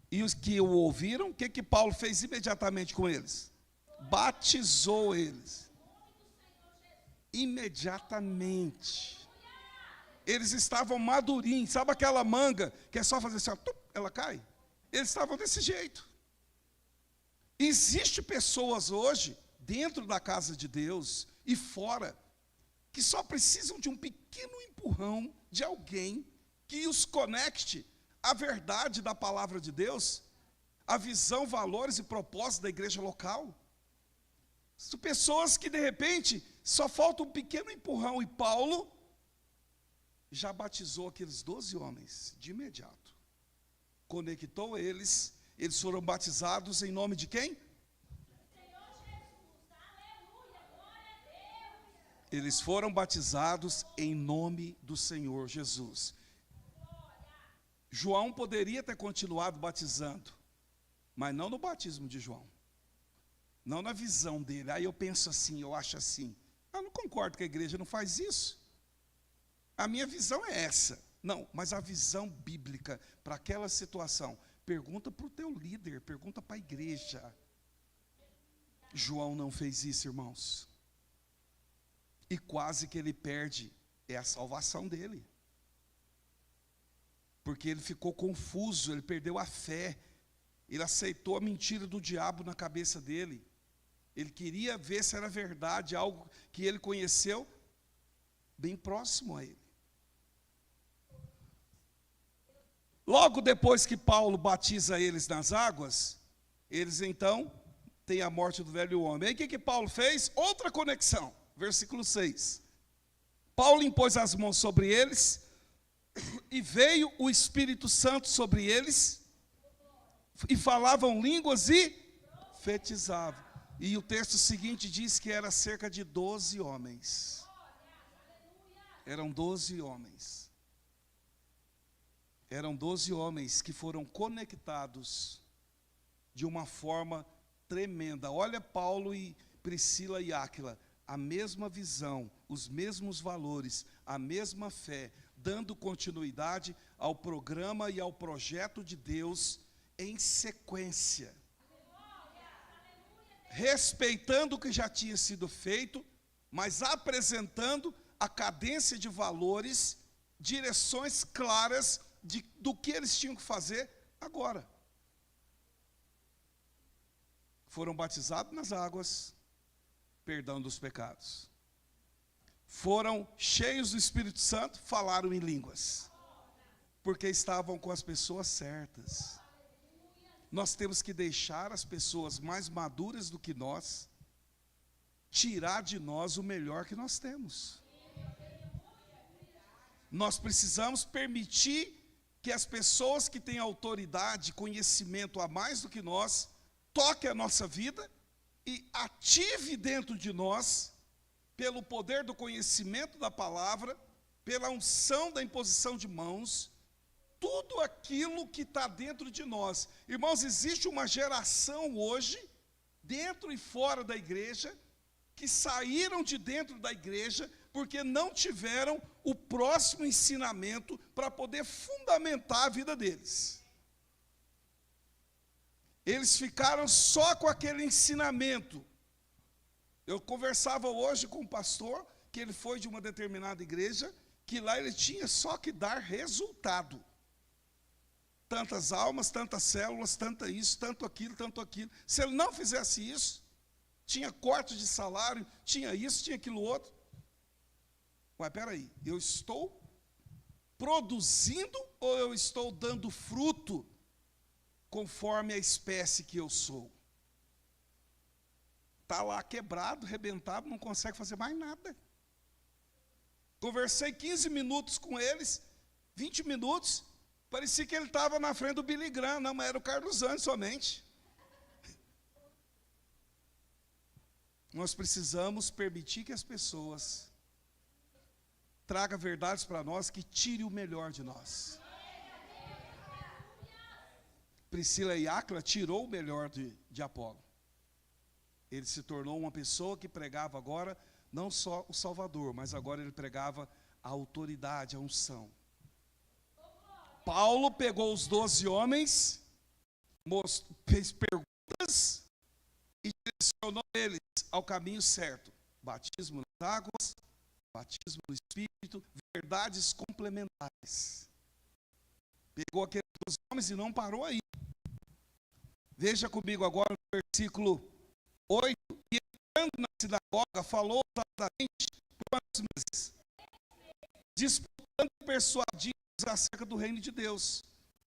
e os que o ouviram, o que Paulo fez imediatamente com eles? Batizou eles. Imediatamente. Eles estavam madurinhos, sabe aquela manga que é só fazer assim, ó, ela cai? Eles estavam desse jeito. Existem pessoas hoje, dentro da casa de Deus e fora, que só precisam de um pequeno empurrão de alguém que os conecte à verdade da palavra de Deus, à visão, valores e propósitos da igreja local. São pessoas que, de repente, só falta um pequeno empurrão, e Paulo já batizou aqueles 12 homens de imediato. Conectou eles, eles foram batizados em nome de quem? Eles foram batizados em nome do Senhor Jesus. João poderia ter continuado batizando, mas não no batismo de João. Não na visão dele. Aí eu penso assim, eu acho assim. Eu não concordo que a igreja não faz isso. A minha visão é essa. Não, mas a visão bíblica para aquela situação. Pergunta para o teu líder, pergunta para a igreja. João não fez isso, irmãos. E quase que ele perde a salvação dele. Porque ele ficou confuso, ele perdeu a fé. Ele aceitou a mentira do diabo na cabeça dele. Ele queria ver se era verdade, algo que ele conheceu bem próximo a ele. Logo depois que Paulo batiza eles nas águas, eles então têm a morte do velho homem. Aí o que Paulo fez? Outra conexão, versículo 6. Paulo impôs as mãos sobre eles, e veio o Espírito Santo sobre eles, e falavam línguas e profetizavam. E o texto seguinte diz que era cerca de 12 homens. Eram 12 homens. Eram 12 homens que foram conectados de uma forma tremenda. Olha Paulo e Priscila e Áquila, a mesma visão, os mesmos valores, a mesma fé, dando continuidade ao programa e ao projeto de Deus em sequência. Respeitando o que já tinha sido feito, mas apresentando a cadência de valores, direções claras do que eles tinham que fazer agora. Foram batizados nas águas, perdão dos pecados. Foram cheios do Espírito Santo, falaram em línguas, porque estavam com as pessoas certas. Nós temos que deixar as pessoas mais maduras do que nós, tirar de nós o melhor que nós temos. Nós precisamos permitir que as pessoas que têm autoridade, conhecimento a mais do que nós, toquem a nossa vida e ative dentro de nós, pelo poder do conhecimento da palavra, pela unção da imposição de mãos, tudo aquilo que está dentro de nós. Irmãos, existe uma geração hoje, dentro e fora da igreja, que saíram de dentro da igreja, porque não tiveram o próximo ensinamento para poder fundamentar a vida deles. Eles ficaram só com aquele ensinamento. Eu conversava hoje com um pastor, que ele foi de uma determinada igreja, que lá ele tinha só que dar resultado. Tantas almas, tantas células, tanto isso, tanto aquilo, tanto aquilo. Se ele não fizesse isso, tinha corte de salário, tinha isso, tinha aquilo outro. Ué, peraí, eu estou produzindo ou eu estou dando fruto conforme a espécie que eu sou? Está lá quebrado, arrebentado, não consegue fazer mais nada. Conversei 15 minutos com eles, 20 minutos, parecia que ele estava na frente do Billy Graham, não, mas era o Carlos Andes somente. nós precisamos permitir que as pessoas tragam verdades para nós que tire o melhor de nós. Priscila e Áquila tirou o melhor de Apolo. Ele se tornou uma pessoa que pregava agora não só o Salvador, mas agora ele pregava a autoridade, a unção. Paulo pegou os 12 homens, fez perguntas e direcionou eles ao caminho certo. Batismo nas águas, batismo no Espírito, verdades complementares. Pegou aqueles 12 homens e não parou aí. Veja comigo agora no versículo 8. E entrando na sinagoga, falou ousadamente por quantos meses? Disputando e persuadindo acerca do reino de Deus.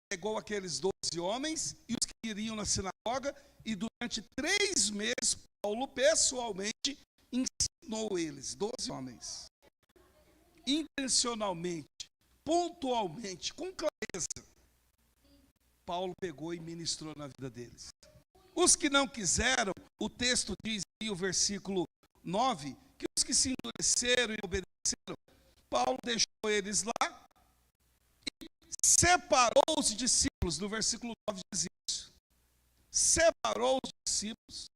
Pegou aqueles 12 homens e os que iriam na sinagoga, e durante 3 meses, Paulo pessoalmente ensinou eles, 12 homens. Intencionalmente, pontualmente, com clareza. Paulo pegou e ministrou na vida deles. Os que não quiseram, o texto diz aí, o versículo 9, que os que se endureceram e obedeceram, Paulo deixou eles lá e separou os discípulos. No versículo 9 diz isso. Separou os discípulos,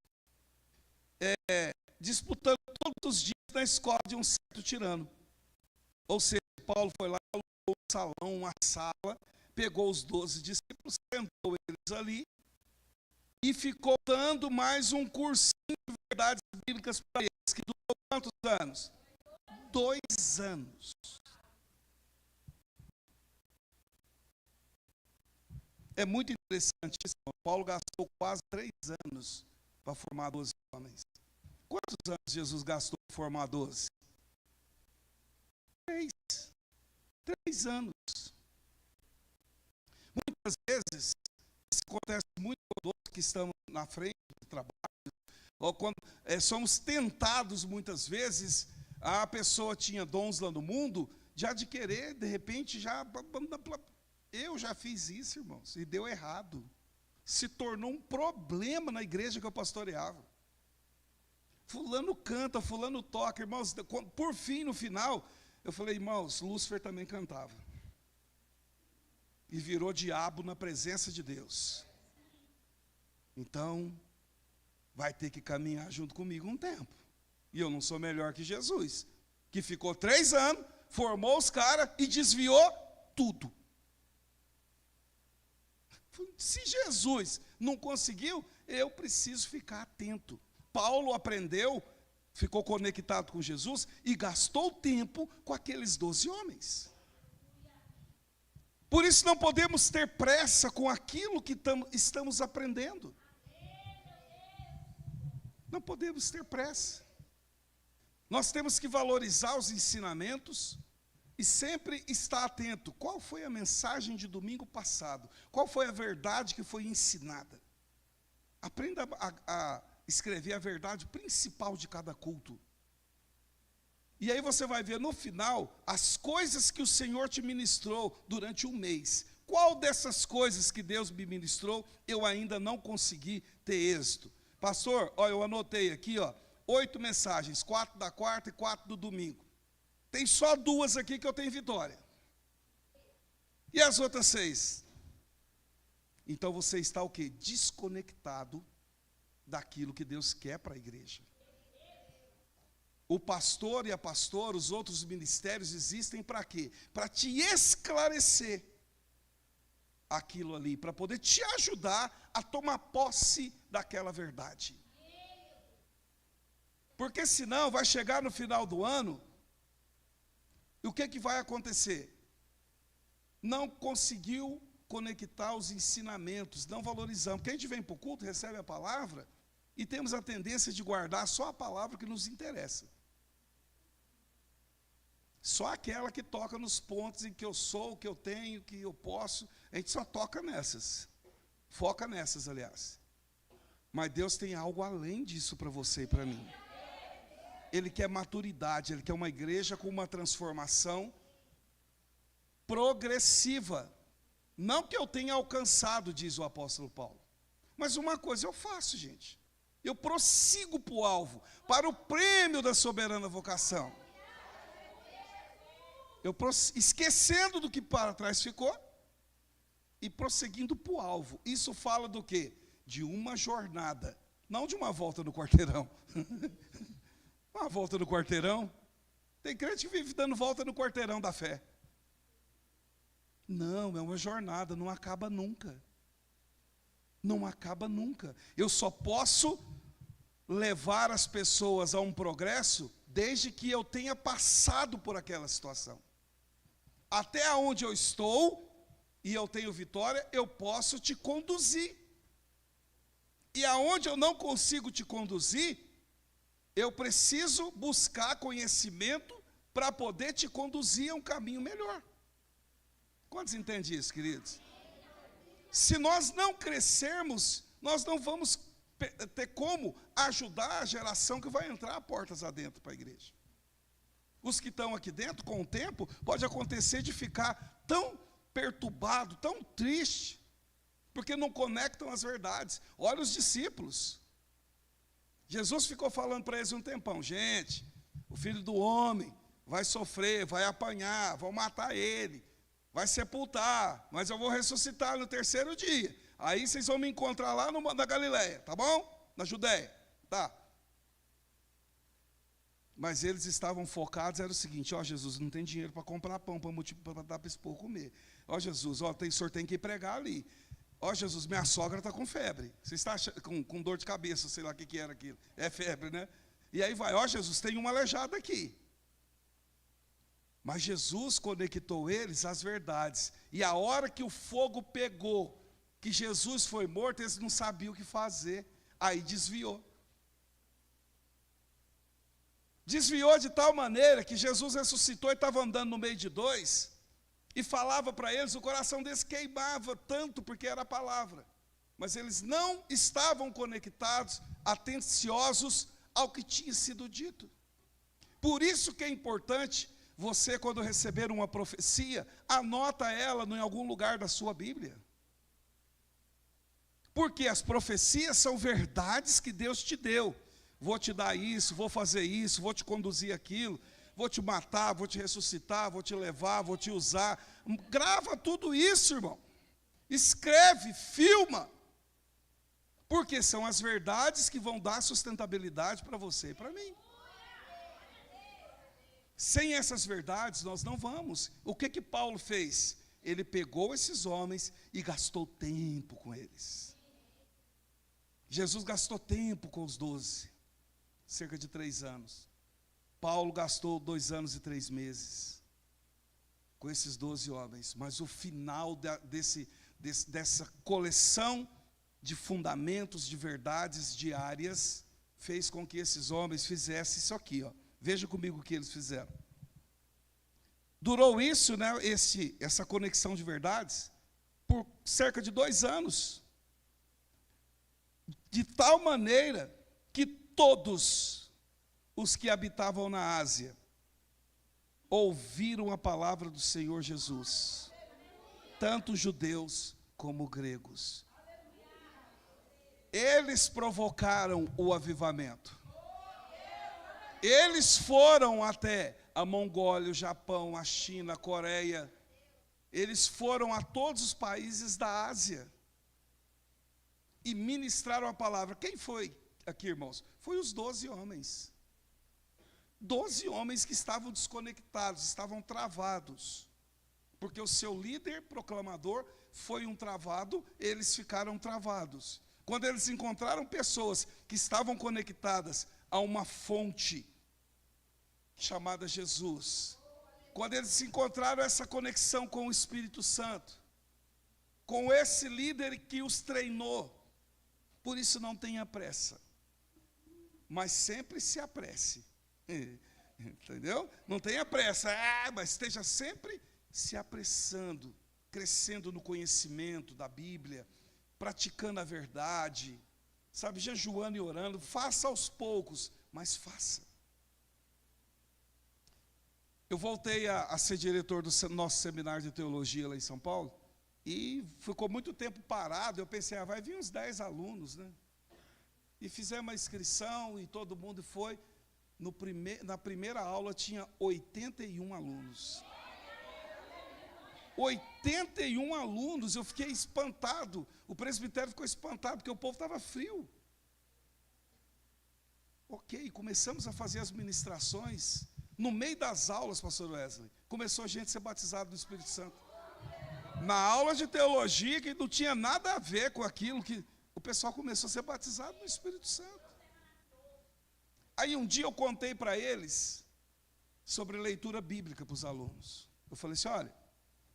disputando todos os dias na escola de um certo tirano. Ou seja, Paulo foi lá, alugou um salão, uma sala, pegou os 12 discípulos, sentou eles ali e ficou dando mais um cursinho de verdades bíblicas para eles, que durou quantos anos? 2 anos. É muito interessante isso. Paulo gastou quase 3 anos para formar 12 homens. Quantos anos Jesus gastou para formar 12? 3 anos. Muitas vezes, isso acontece muito conosco que estamos na frente do trabalho, ou quando somos tentados muitas vezes, a pessoa tinha dons lá no mundo, de adquirir, de repente, eu já fiz isso, irmãos, e deu errado. Se tornou um problema na igreja que eu pastoreava. Fulano canta, fulano toca, irmãos, por fim, no final, eu falei, irmãos, Lúcifer também cantava. E virou diabo na presença de Deus. Então, vai ter que caminhar junto comigo um tempo. E eu não sou melhor que Jesus, que ficou 3 anos, formou os caras e desviou tudo. Se Jesus não conseguiu, eu preciso ficar atento. Paulo aprendeu, ficou conectado com Jesus e gastou tempo com aqueles 12 homens. Por isso não podemos ter pressa com aquilo que estamos aprendendo. Não podemos ter pressa. Nós temos que valorizar os ensinamentos e sempre estar atento. Qual foi a mensagem de domingo passado? Qual foi a verdade que foi ensinada? Aprenda a escrever a verdade principal de cada culto. E aí você vai ver no final as coisas que o Senhor te ministrou durante um mês. Qual dessas coisas que Deus me ministrou eu ainda não consegui ter êxito? Pastor, eu anotei aqui, 8 mensagens, 4 da quarta e 4 do domingo. Tem só 2 aqui que eu tenho vitória. E as outras 6? Então você está o quê? Desconectado daquilo que Deus quer para a igreja. O pastor e a pastora, os outros ministérios existem para quê? Para te esclarecer aquilo ali, para poder te ajudar a tomar posse daquela verdade. Porque senão vai chegar no final do ano, e o que vai acontecer? Não conseguiu conectar os ensinamentos, não valorizamos. Porque a gente vem para o culto, recebe a palavra, e temos a tendência de guardar só a palavra que nos interessa. Só aquela que toca nos pontos em que eu sou, que eu tenho, que eu posso. A gente só toca nessas. Foca nessas, aliás. Mas Deus tem algo além disso para você e para mim. Ele quer maturidade, Ele quer uma igreja com uma transformação progressiva. Não que eu tenha alcançado, diz o apóstolo Paulo. Mas uma coisa eu faço, gente. Eu prossigo para o alvo, para o prêmio da soberana vocação. Esquecendo do que para trás ficou e prosseguindo para o alvo. Isso fala do quê? De uma jornada, não de uma volta no quarteirão. Uma volta no quarteirão. Tem crente que vive dando volta no quarteirão da fé. Não, é uma jornada, não acaba nunca. Não acaba nunca. Eu só posso levar as pessoas a um progresso desde que eu tenha passado por aquela situação. Até onde eu estou e eu tenho vitória, eu posso te conduzir. E aonde eu não consigo te conduzir, eu preciso buscar conhecimento para poder te conduzir a um caminho melhor. Quantos entendem isso, queridos? Se nós não crescermos, nós não vamos ter como ajudar a geração que vai entrar portas adentro para a igreja. Os que estão aqui dentro, com o tempo, pode acontecer de ficar tão perturbado, tão triste, porque não conectam as verdades. Olha os discípulos. Jesus ficou falando para eles um tempão: gente, o Filho do Homem vai sofrer, vai apanhar, vão matar ele, vai sepultar, mas eu vou ressuscitar no terceiro dia. Aí vocês vão me encontrar lá na Galileia, tá bom? Na Judéia, tá? Mas eles estavam focados, era o seguinte: ó Jesus, não tem dinheiro para comprar pão, para dar para esse povo comer. Ó Jesus, ó, o senhor tem que pregar ali. Ó Jesus, minha sogra está com febre. Você está com dor de cabeça, sei lá o que era aquilo. É febre, né? E aí vai, ó Jesus, tem uma aleijada aqui. Mas Jesus conectou eles às verdades. E a hora que o fogo pegou, que Jesus foi morto, eles não sabiam o que fazer. Aí desviou. Desviou de tal maneira que Jesus ressuscitou e estava andando no meio de dois e falava para eles, o coração deles queimava tanto porque era a palavra. Mas eles não estavam conectados, atenciosos ao que tinha sido dito. Por isso que é importante você, quando receber uma profecia, anota ela em algum lugar da sua Bíblia. Porque as profecias são verdades que Deus te deu. Vou te dar isso, vou fazer isso, vou te conduzir aquilo, vou te matar, vou te ressuscitar, vou te levar, vou te usar. Grava tudo isso, irmão. Escreve, filma. Porque são as verdades que vão dar sustentabilidade para você e para mim. Sem essas verdades, nós não vamos. O que Paulo fez? Ele pegou esses homens e gastou tempo com eles. Jesus gastou tempo com os 12. Cerca de 3 anos. Paulo gastou 2 anos e 3 meses com esses 12 homens. Mas o final dessa coleção de fundamentos, de verdades diárias, fez com que esses homens fizessem isso aqui, ó. Veja comigo o que eles fizeram. Durou isso, né, essa conexão de verdades, por cerca de 2 anos. De tal maneira que todos os que habitavam na Ásia ouviram a palavra do Senhor Jesus, tanto judeus como gregos. Eles provocaram o avivamento. Eles foram até a Mongólia, o Japão, a China, a Coreia. Eles foram a todos os países da Ásia e ministraram a palavra. Quem foi aqui, irmãos? Foi os 12 homens. 12 homens que estavam desconectados, estavam travados. Porque o seu líder proclamador foi um travado, eles ficaram travados. Quando eles encontraram pessoas que estavam conectadas a uma fonte chamada Jesus, quando eles encontraram essa conexão com o Espírito Santo, com esse líder que os treinou, por isso não tenha pressa, mas sempre se apresse, entendeu? Não tenha pressa, mas esteja sempre se apressando, crescendo no conhecimento da Bíblia, praticando a verdade, sabe, jejuando e orando. Faça aos poucos, mas faça. Eu voltei a ser diretor do nosso seminário de teologia lá em São Paulo, e ficou muito tempo parado. Eu pensei, vai vir uns 10 alunos, né? E fizemos a inscrição e todo mundo foi. Na primeira aula tinha 81 alunos. 81 alunos, eu fiquei espantado. O presbitério ficou espantado, porque o povo estava frio. Ok, começamos a fazer as ministrações. No meio das aulas, pastor Wesley, começou a gente a ser batizado no Espírito Santo. Na aula de teologia, que não tinha nada a ver com aquilo, que o pessoal começou a ser batizado no Espírito Santo. Aí um dia eu contei para eles sobre leitura bíblica para os alunos. Eu falei assim, olha,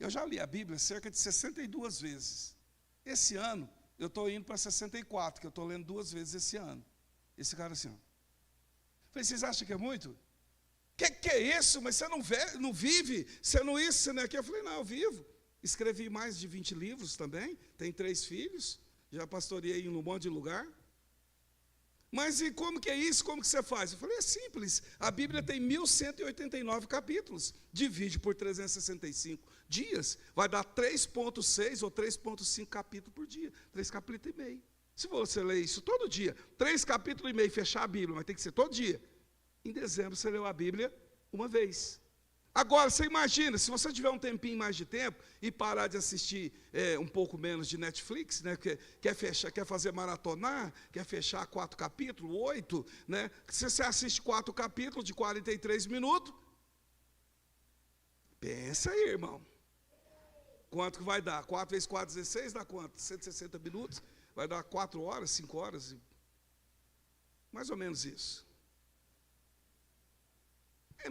eu já li a Bíblia cerca de 62 vezes. Esse ano, eu estou indo para 64, que eu estou lendo 2 vezes esse ano. Esse cara assim, ó. Falei, vocês acham que é muito? Que é isso? Mas você não vive? Você não isso, você não é aqui? Eu falei, não, eu vivo. Escrevi mais de 20 livros também, tenho 3 filhos, já pastoreei em um monte de lugar. Mas e como que é isso? Como que você faz? Eu falei, é simples. A Bíblia tem 1189 capítulos. Divide por 365 dias. Vai dar 3,6 ou 3,5 capítulos por dia. 3 capítulos e meio. Se você ler isso todo dia, 3 capítulos e meio, fechar a Bíblia, mas tem que ser todo dia. Em dezembro você leu a Bíblia uma vez. Agora, você imagina, se você tiver um tempinho mais de tempo e parar de assistir um pouco menos de Netflix, né, quer fazer maratonar, quer fechar 4 capítulos, 8, né, se você assiste 4 capítulos de 43 minutos, pensa aí, irmão. Quanto que vai dar? 4 vezes 4, 16, dá quanto? 160 minutos? Vai dar 4 horas, 5 horas? Mais ou menos isso.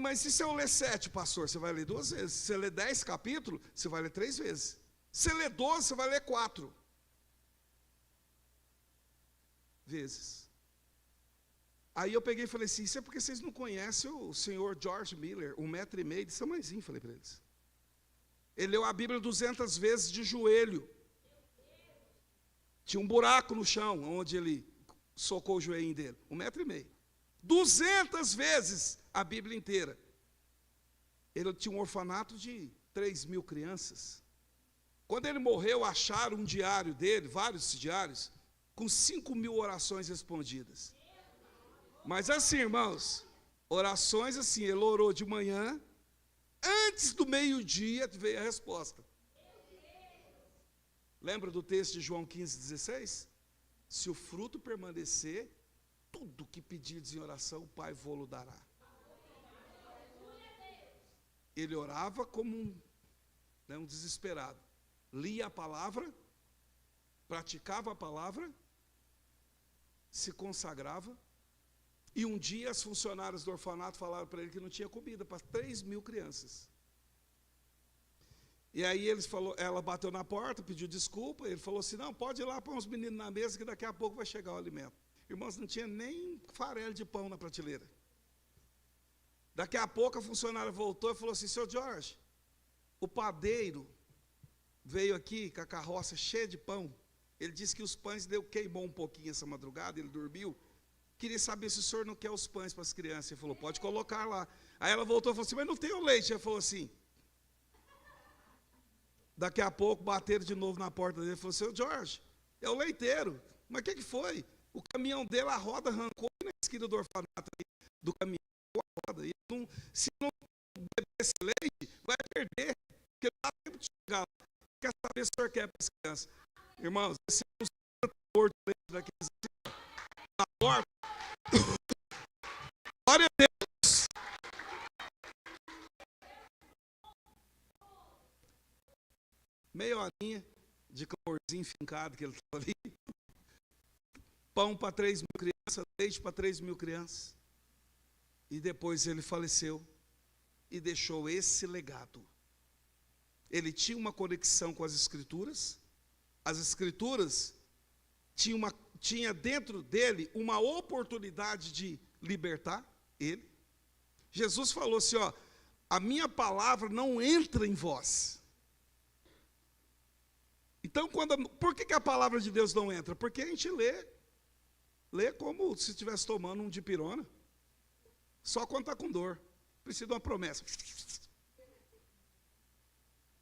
Mas se você ler 7, pastor, você vai ler 2 vezes. Se você ler 10 capítulos, você vai ler 3 vezes. Se você ler 12, você vai ler 4 vezes. Aí eu peguei e falei assim, isso é porque vocês não conhecem o senhor George Miller, 1,5 m de tamanhozinho, falei para eles. Ele leu a Bíblia 200 vezes de joelho. Tinha um buraco no chão, onde ele socou o joelhinho dele, 1,5 m. 200 vezes a Bíblia inteira. Ele tinha um orfanato de 3.000 crianças. Quando ele morreu, acharam um diário dele, vários diários, com 5.000 orações respondidas. Mas assim, irmãos, orações assim, ele orou de manhã, antes do meio-dia veio a resposta. Lembra do texto de João 15,16? Se o fruto permanecer, tudo que pedirdes em oração, o Pai vô-lo dará. Ele orava como um desesperado. Lia a palavra, praticava a palavra, se consagrava. E um dia as funcionárias do orfanato falaram para ele que não tinha comida para 3.000 crianças. E aí ela bateu na porta, pediu desculpa, ele falou assim, não, pode ir lá pôr uns meninos na mesa que daqui a pouco vai chegar o alimento. Irmãos, não tinha nem farelo de pão na prateleira. Daqui a pouco a funcionária voltou e falou assim, senhor Jorge, o padeiro veio aqui com a carroça cheia de pão. Ele disse que os pães queimou um pouquinho essa madrugada, ele dormiu. Queria saber se o senhor não quer os pães para as crianças. Ele falou, pode colocar lá. Aí ela voltou e falou assim, mas não tem o leite. Ele falou assim. Daqui a pouco bateram de novo na porta dele e falou, senhor Jorge, é o leiteiro. Mas o que foi? O caminhão dele, a roda arrancou na esquina do orfanato aí, do caminhão, a roda. E se não beber esse leite, vai perder, porque não dá tempo de chegar lá. Quer saber se o senhor quer para as crianças? Irmãos, esse é um sabor de leite daqueles na porta. Glória a Deus. Meia horinha de clamorzinho fincado que ele estava ali. Pão para 3.000 crianças, leite para 3.000 crianças. E depois ele faleceu e deixou esse legado. Ele tinha uma conexão com as Escrituras. As Escrituras tinha dentro dele uma oportunidade de libertar ele. Jesus falou assim, ó, a minha palavra não entra em vós. Então, por que a palavra de Deus não entra? Porque a gente lê como se estivesse tomando um dipirona, só quando está com dor, precisa de uma promessa.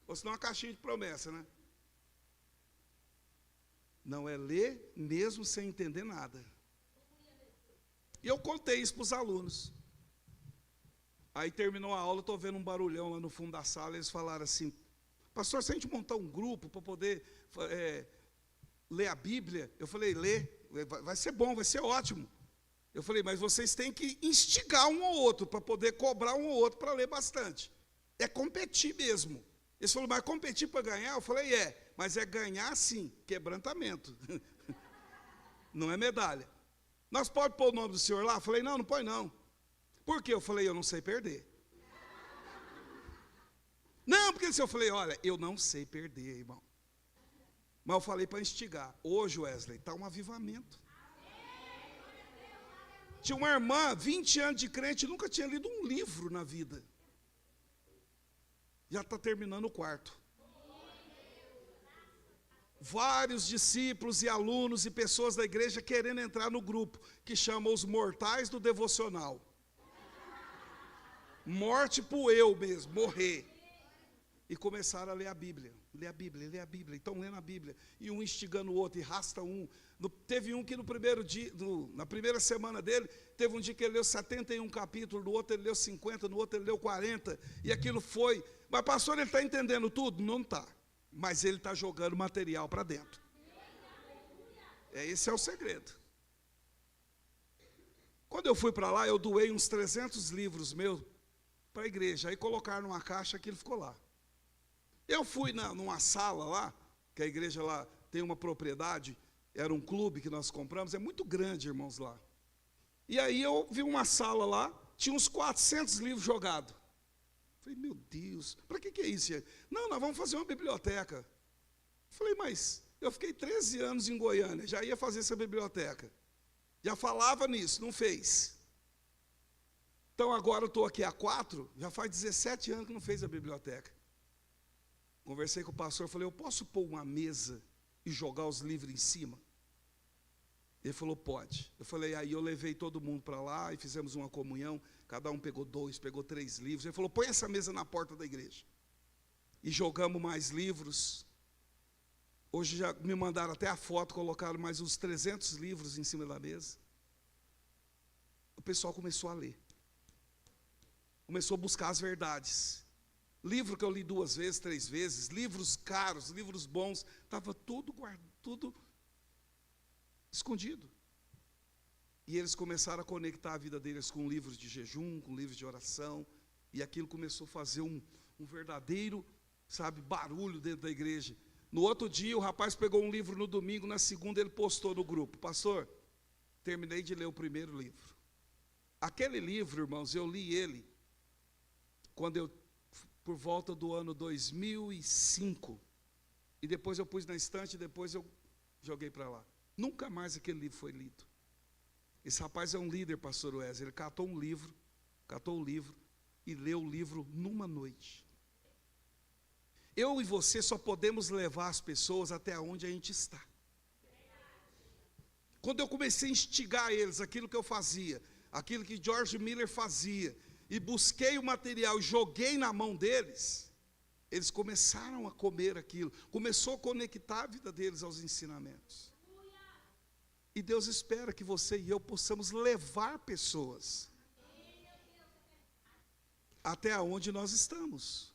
Ou senão uma caixinha de promessa, né? Não é ler mesmo sem entender nada. E eu contei isso para os alunos. Aí terminou a aula, estou vendo um barulhão lá no fundo da sala, eles falaram assim, pastor, se a gente montar um grupo para poder ler a Bíblia, eu falei, lê, vai ser bom, vai ser ótimo. Eu falei, mas vocês têm que instigar um ou outro, para poder cobrar um ou outro para ler bastante. É competir mesmo. Eles falaram, mas competir para ganhar? Eu falei, mas é ganhar sim, quebrantamento. Não é medalha. Nós podemos pôr o nome do senhor lá? Eu falei, não põe não. Por quê? Eu falei, eu não sei perder. Não, porque eu falei, olha, eu não sei perder, irmão. Mas eu falei para instigar. Hoje, Wesley, está um avivamento. Tinha uma irmã, 20 anos de crente, nunca tinha lido um livro na vida. Já está terminando o quarto. Vários discípulos e alunos e pessoas da igreja querendo entrar no grupo, que chama os mortais do devocional. Morte para eu mesmo, morrer. E começaram a ler a Bíblia, ler a Bíblia, ler a Bíblia. Então lendo a Bíblia, e um instigando o outro, e arrasta um. Teve um que no primeiro dia, na primeira semana dele, teve um dia que ele leu 71 capítulos, no outro ele leu 50, no outro ele leu 40, e aquilo foi. Mas pastor, ele está entendendo tudo? Não está. Mas ele está jogando material para dentro. Esse é o segredo. Quando eu fui para lá, eu doei uns 300 livros meus para a igreja. Aí colocaram numa caixa, aquilo ficou lá. Eu fui numa sala lá, que a igreja lá tem uma propriedade, era um clube que nós compramos, é muito grande, irmãos, lá. E aí eu vi uma sala lá, tinha uns 400 livros jogados. Falei, meu Deus, para que é isso? Não, nós vamos fazer uma biblioteca. Falei, mas eu fiquei 13 anos em Goiânia, já ia fazer essa biblioteca. Já falava nisso, não fez. Então agora eu estou aqui há 4, já faz 17 anos que não fez a biblioteca. Conversei com o pastor, falei, eu posso pôr uma mesa e jogar os livros em cima? Ele falou, pode. Eu falei, aí eu levei todo mundo para lá e fizemos uma comunhão, cada um pegou 2, pegou 3 livros. Ele falou, põe essa mesa na porta da igreja. E jogamos mais livros. Hoje já me mandaram até a foto, colocaram mais uns 300 livros em cima da mesa. O pessoal começou a ler. Começou a buscar as verdades. Livro que eu li 2 vezes, 3 vezes, livros caros, livros bons, estava tudo guardado, tudo escondido. E eles começaram a conectar a vida deles com livros de jejum, com livros de oração, e aquilo começou a fazer um verdadeiro, barulho dentro da igreja. No outro dia, o rapaz pegou um livro no domingo, na segunda ele postou no grupo, pastor, terminei de ler o primeiro livro. Aquele livro, irmãos, eu li ele, por volta do ano 2005, e depois eu pus na estante, depois eu joguei para lá. Nunca mais aquele livro foi lido. Esse rapaz é um líder, pastor Wesley, ele catou o livro e leu o livro numa noite. Eu e você só podemos levar as pessoas até onde a gente está. Quando eu comecei a instigar eles, aquilo que eu fazia, aquilo que George Miller fazia, e busquei o material e joguei na mão deles, eles começaram a comer aquilo, começou a conectar a vida deles aos ensinamentos. E Deus espera que você e eu possamos levar pessoas até onde nós estamos.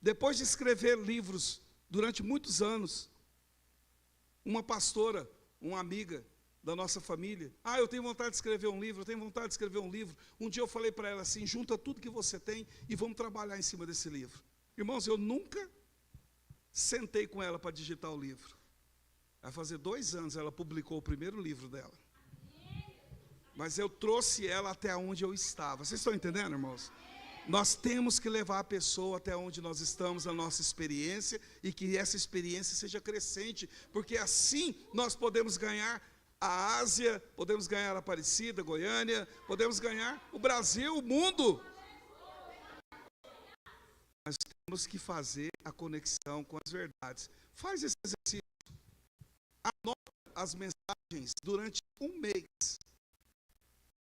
Depois de escrever livros durante muitos anos, uma pastora, uma amiga da nossa família, eu tenho vontade de escrever um livro, eu tenho vontade de escrever um livro. Um dia eu falei para ela assim, junta tudo que você tem e vamos trabalhar em cima desse livro. Irmãos, eu nunca sentei com ela para digitar o livro. Vai fazer 2 anos ela publicou o primeiro livro dela. Mas eu trouxe ela até onde eu estava. Vocês estão entendendo, irmãos? Nós temos que levar a pessoa até onde nós estamos, a nossa experiência, e que essa experiência seja crescente, porque assim nós podemos ganhar a Ásia, podemos ganhar a Aparecida, Goiânia, podemos ganhar o Brasil, o mundo. Nós temos que fazer a conexão com as verdades. Faz esse exercício. Anota as mensagens durante 1 mês.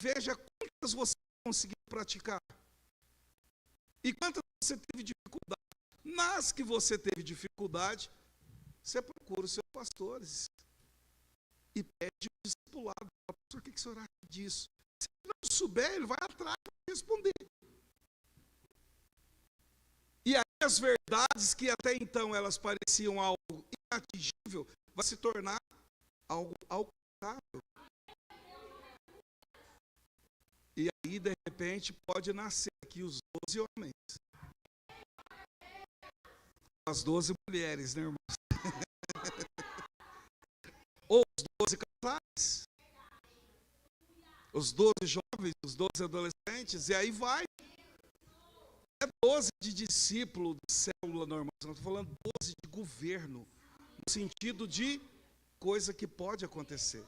Veja quantas você conseguiu praticar. E quantas você teve dificuldade. Nas que você teve dificuldade, você procura os seus pastores. e pede o discipulado. Pastor, o que o senhor acha disso? Se ele não souber, ele vai atrás para responder. E aí as verdades que até então elas pareciam algo inatingível, vai se tornar algo alcançável. E aí, de repente, pode nascer aqui os 12 homens. As 12 mulheres, né, irmãos? Ou os 12 casais. Os 12 jovens, os 12 adolescentes, e aí vai. É 12 de discípulo de célula normal, não estou falando 12 de governo, no sentido de coisa que pode acontecer.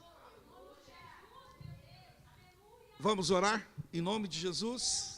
Vamos orar em nome de Jesus?